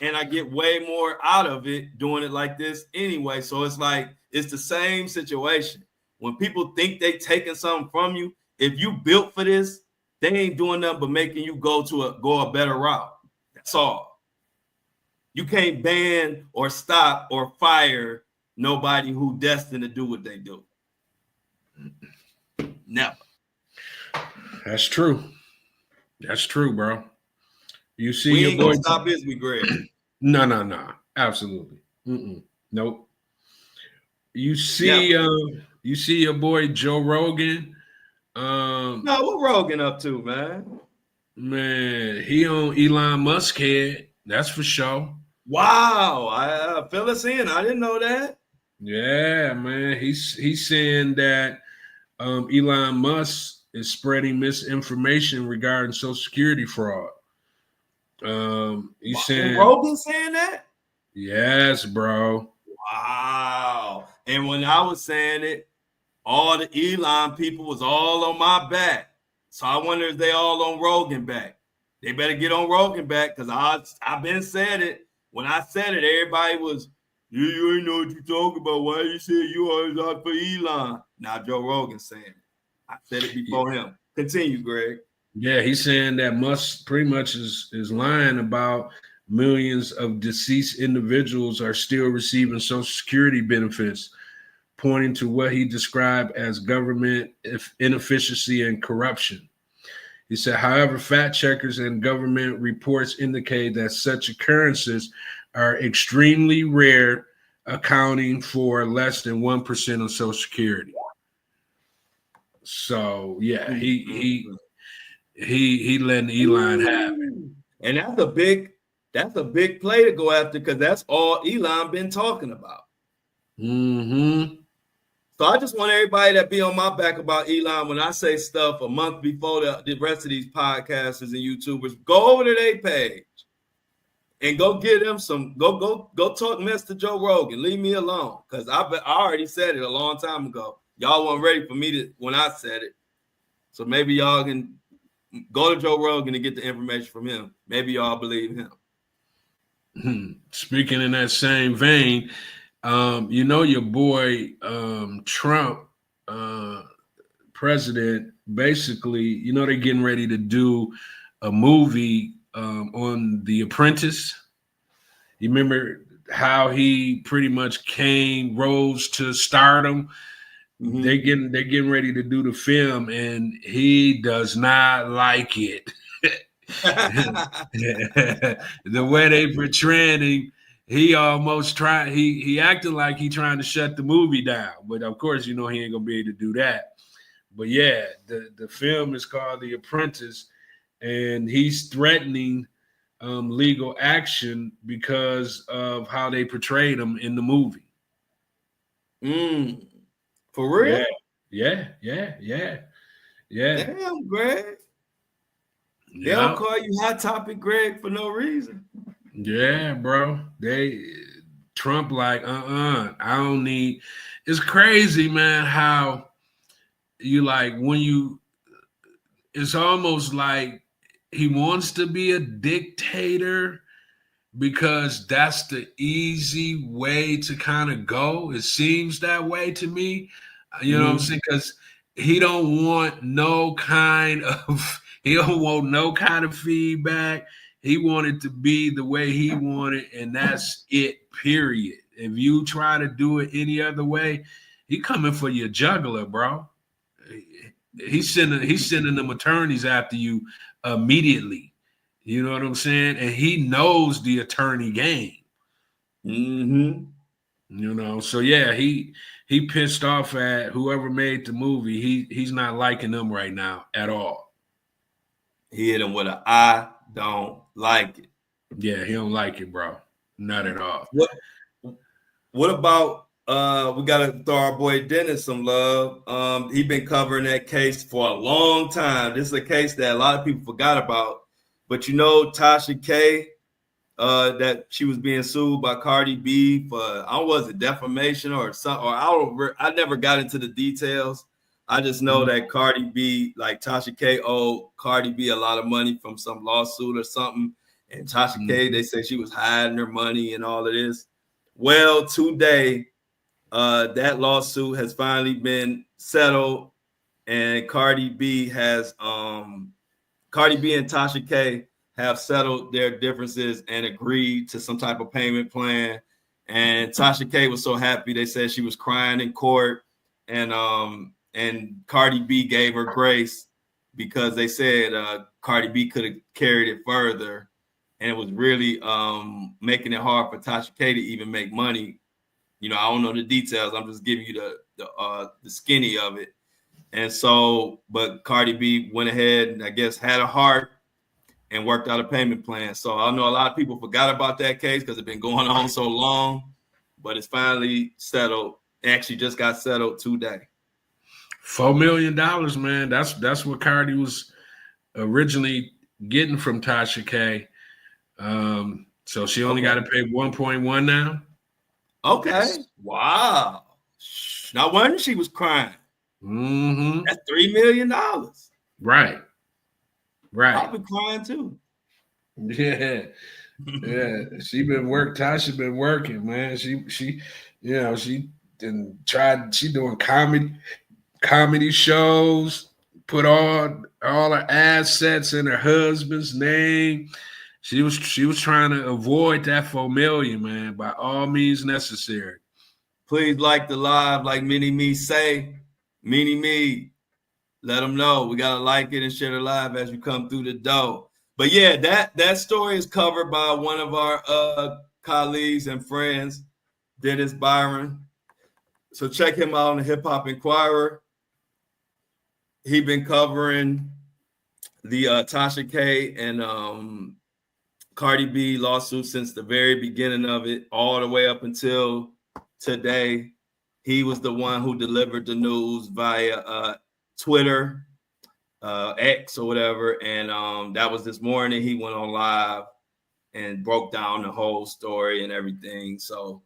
And I get way more out of it doing it like this anyway. So it's like, it's the same situation. When people think they taking something from you, if you built for this, they ain't doing nothing but making you go a better route. That's all. You can't ban or stop or fire nobody who destined to do what they do. Never. That's true. That's true, bro. You see, we your ain't boy. Gonna stop this, we Greg. No. Absolutely. Nope. You see, you see your boy Joe Rogan. No, what Rogan up to, man? Man, he on Elon Musk head. That's for sure. Wow, fill us in. I didn't know that. Yeah, man. He's saying that Elon Musk is spreading misinformation regarding Social Security fraud. He's saying, Rogan saying that? Yes, bro. Wow. And when I was saying it, all the Elon people was all on my back. So I wonder if they all on Rogan back. They better get on Rogan back, because I've been said it. When I said it, everybody was, you ain't know what you talking about. Why you say you always out for Elon? Now Joe Rogan saying it. I said it before him. Continue, Greg. Yeah, he's saying that Musk pretty much is lying about millions of deceased individuals are still receiving Social Security benefits, pointing to what he described as government inefficiency and corruption. He said, however, fact checkers and government reports indicate that such occurrences are extremely rare, accounting for less than 1% of Social Security. So yeah, he letting Elon have it. And that's a big play to go after, because that's all Elon been talking about. Mm-hmm. So I just want everybody that be on my back about Elon when I say stuff a month before the rest of these podcasters and YouTubers, go over to their page and go get them some, go talk mess to Joe Rogan. Leave me alone, because I already said it a long time ago. Y'all weren't ready for me when I said it. So maybe y'all can go to Joe Rogan and get the information from him. Maybe y'all believe him. Speaking in that same vein, your boy Trump, president, basically, they're getting ready to do a movie on The Apprentice. You remember how he pretty much rose to stardom? Mm-hmm. They're getting ready to do the film, and he does not like it. The way they portraying him, he almost tried. He acted like he trying to shut the movie down, but of course, he ain't gonna be able to do that. But yeah, the film is called The Apprentice, and he's threatening legal action because of how they portrayed him in the movie. For real? Yeah. Damn, Greg. They Yeah. don't call you Hot Topic Greg for no reason. Yeah, bro. Trump like, I don't need. It's crazy, man, how you like it's almost like he wants to be a dictator because that's the easy way to kind of go. It seems that way to me. You know what I'm saying? Because he don't want no kind of feedback. He wanted to be the way he wanted, and that's it, period. If you try to do it any other way, he coming for your jugular, bro. He's sending them attorneys after you immediately. You know what I'm saying? And he knows the attorney game. You know, so yeah, he pissed off at whoever made the movie. He's not liking them right now at all. He hit him with a I don't like it. Yeah, he don't like it, bro. Not at all. What about we gotta throw our boy Dennis some love. He been covering that case for a long time. This is a case that a lot of people forgot about. But you know, Tasha K, that she was being sued by Cardi B for was it defamation or something? Or I never got into the details. I just know that Cardi B, like Tasha K, owed Cardi B a lot of money from some lawsuit or something. And Tasha K, they say she was hiding her money and all of this. Well, today, that lawsuit has finally been settled, and Cardi B and Tasha K have settled their differences and agreed to some type of payment plan. And Tasha K was so happy. They said she was crying in court, and Cardi B gave her grace because they said Cardi B could have carried it further, and it was really making it hard for Tasha K to even make money. You know, I don't know the details. I'm just giving you the skinny of it. And so, but Cardi B went ahead and I guess had a heart and worked out a payment plan. So I know a lot of people forgot about that case because it's been going on so long, but it's finally settled. Actually just got settled today. $4 million, man. That's what Cardi was originally getting from Tasha K. So she only got to pay 1.1 now. Okay. Wow. No wonder she was crying. That's $3 million. Right. I've been crying too. Yeah. Tasha been working, man. She doing comedy shows, put all her assets in her husband's name. She was trying to avoid that $4 million, man, by all means necessary. Please like the live, like Mini Me say. Mini Me, let them know. We gotta like it and share the live as you come through the door. But yeah, that story is covered by one of our colleagues and friends, Dennis Byron. So check him out on the Hip Hop Inquirer. He been covering the Tasha K and Cardi B lawsuit since the very beginning of it, all the way up until today. He was the one who delivered the news via Twitter, X or whatever. And that was this morning. He went on live and broke down the whole story and everything. So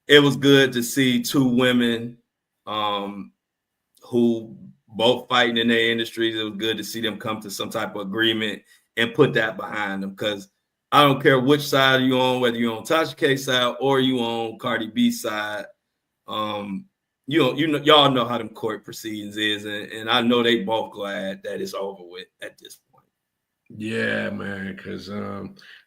it was good to see two women who both fighting in their industries. It was good to see them come to some type of agreement and put that behind them, because I don't care which side you're on, whether you're on Tasha K's side or you on Cardi B's side. Y'all know how them court proceedings is, and I know they both glad that it's over with at this point. Yeah, man, because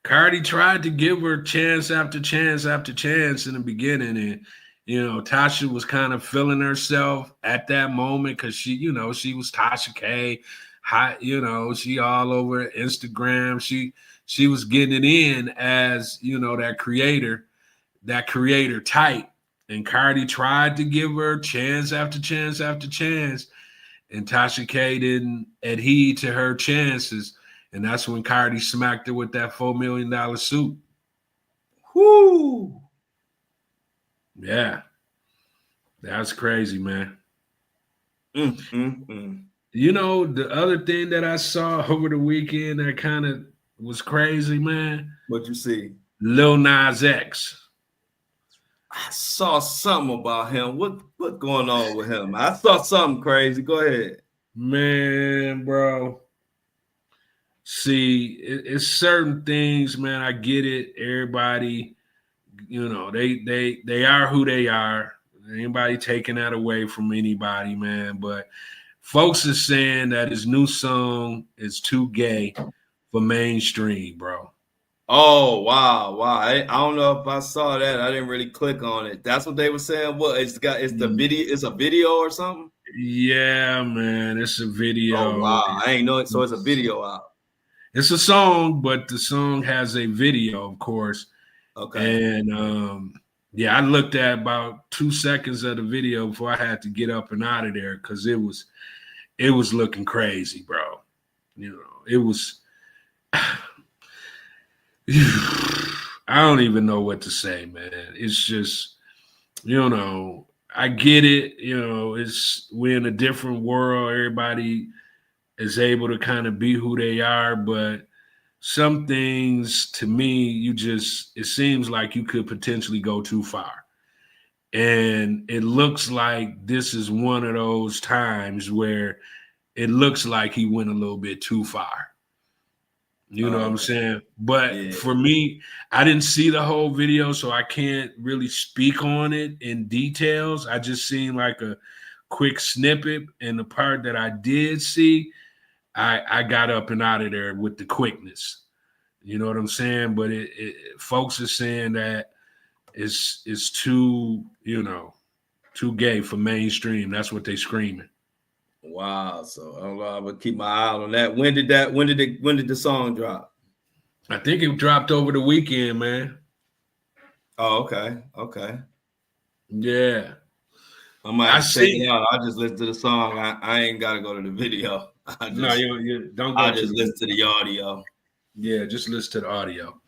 Cardi tried to give her chance after chance after chance in the beginning, and Tasha was kind of feeling herself at that moment because she was Tasha K. She all over Instagram. She was getting it in as that creator type. And Cardi tried to give her chance after chance after chance, and Tasha K didn't adhere to her chances. And that's when Cardi smacked her with that $4 million suit. Whoo! Yeah. That's crazy, man. Mm. You know, the other thing that I saw over the weekend that kind of was crazy, man. What you see? Lil Nas X. I saw something about him. What's going on with him? I saw something crazy. Go ahead. Man, bro. See, it's certain things, man. I get it. Everybody, you know, they are who they are. Anybody taking that away from anybody, man. But folks are saying that his new song is too gay for mainstream, bro. Oh wow. I don't know if I saw that. I didn't really click on it. That's what they were saying. What it's the video? It's a video or something. Yeah, man. It's a video. Oh wow. I ain't know it. So it's a video out. It's a song, but the song has a video, of course. Okay. And yeah, I looked at about 2 seconds of the video before I had to get up and out of there because it was looking crazy, bro. You know, it was. I don't even know what to say, man. It's just, you know, I get it. You know, we're in a different world. Everybody is able to kind of be who they are, but some things to me, it seems like you could potentially go too far. And it looks like this is one of those times where it looks like he went a little bit too far. You know what I'm saying? But for me, I didn't see the whole video, so I can't really speak on it in details. I just seen like a quick snippet, and the part that I did see, I got up and out of there with the quickness. You know what I'm saying? But folks are saying that it's too, you know, too gay for mainstream. That's what they screaming. Wow. So I don't know. I would keep my eye on that. When did the song drop? I think it dropped over the weekend, man. Oh, okay. Yeah. I might check it out. I'll just listen to the song. I ain't gotta go to the video. You don't go. I'll just listen to the audio. Yeah, just listen to the audio.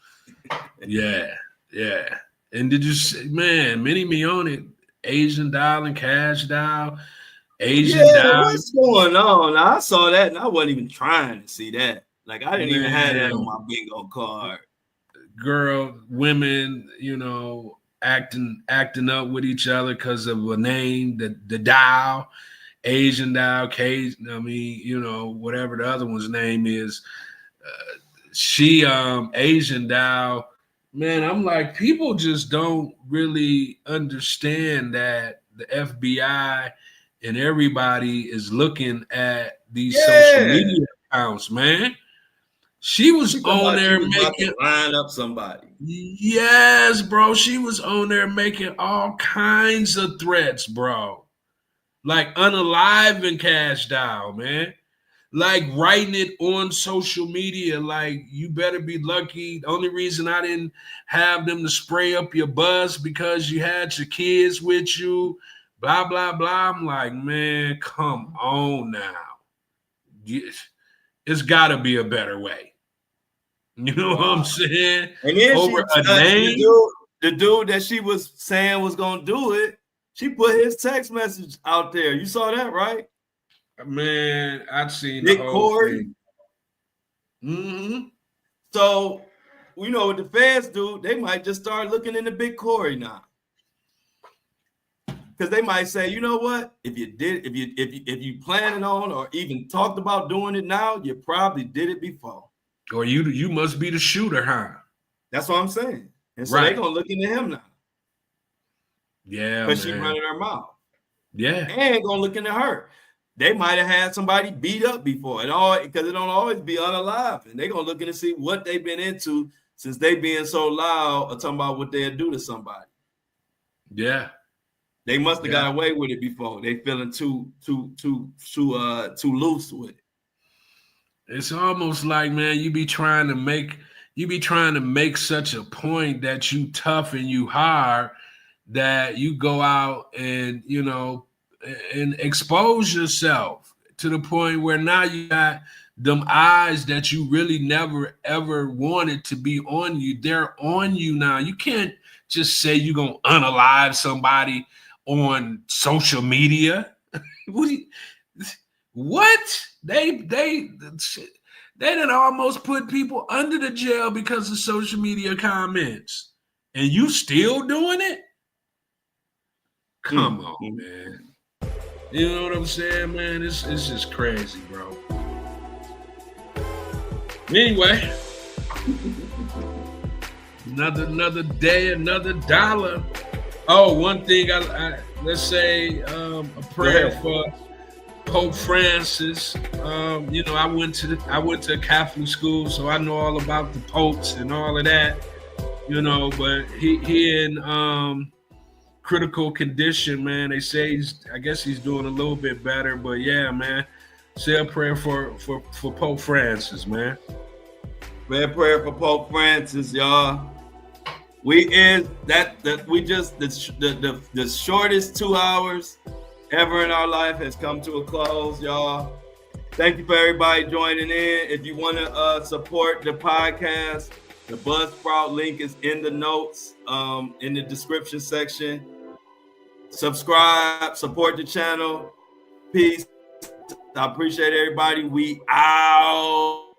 Yeah. And did you see, man, Mini Me on it, Asian Doll and Cash Doll, Doll. What's going on? I saw that and I wasn't even trying to see that. Like I didn't even have that on my bingo card. Girl, women, you know, acting up with each other because of a name, the Doll, Asian Doll, Cajun, I mean, you know, whatever the other one's name is. She Asian Doll. Man, I'm like, people just don't really understand that the FBI and everybody is looking at these social media accounts, man. She was on there making line up somebody. Yes, bro. She was on there making all kinds of threats, bro. Like unaliving Cash Doll, man. Like writing it on social media, like you better be lucky. The only reason I didn't have them to spray up your bus because you had your kids with you, blah, blah, blah. I'm like, man, come on now. It's got to be a better way. You know what I'm saying? And then over a name? The dude that she was saying was going to do it, she put his text message out there. You saw that, right? Man, I've seen Nick the whole Corey. thing. Mm-hmm. So, you know what the feds do? They might just start looking into Big Corey now, because they might say, you know what? If you planning on or even talked about doing it now, you probably did it before. Or you must be the shooter, huh? That's what I'm saying. And so they're gonna look into him now. Yeah, because she running her mouth. Yeah, and gonna look into her. They might have had somebody beat up before, and all because it don't always be unalive, and they're gonna look in to see what they've been into since they being so loud or talking about what they'll do to somebody. Yeah, they must have got away with it before. They feeling too loose with it. It's almost like, man, you be trying to make such a point that you tough and you hard that you go out and, you know, and expose yourself to the point where now you got them eyes that you really never ever wanted to be on you, they're on you now. You can't just say you're gonna unalive somebody on social media. What? They done almost put people under the jail because of social media comments, and you still doing it? Come on, man. You know what I'm saying, man? It's just crazy, bro. Anyway, another day, another dollar. Oh, one thing I let's say a prayer for Pope Francis. You know, I went to a Catholic school, so I know all about the popes and all of that. You know, but he in critical condition, man. They say I guess he's doing a little bit better, but yeah, man. Say a prayer for Pope Francis, man. Say a prayer for Pope Francis, y'all. We just the shortest 2 hours ever in our life has come to a close, y'all. Thank you for everybody joining in. If you want to support the podcast, the Buzzsprout link is in the notes, in the description section. Subscribe, support the channel. Peace. I appreciate everybody. We out.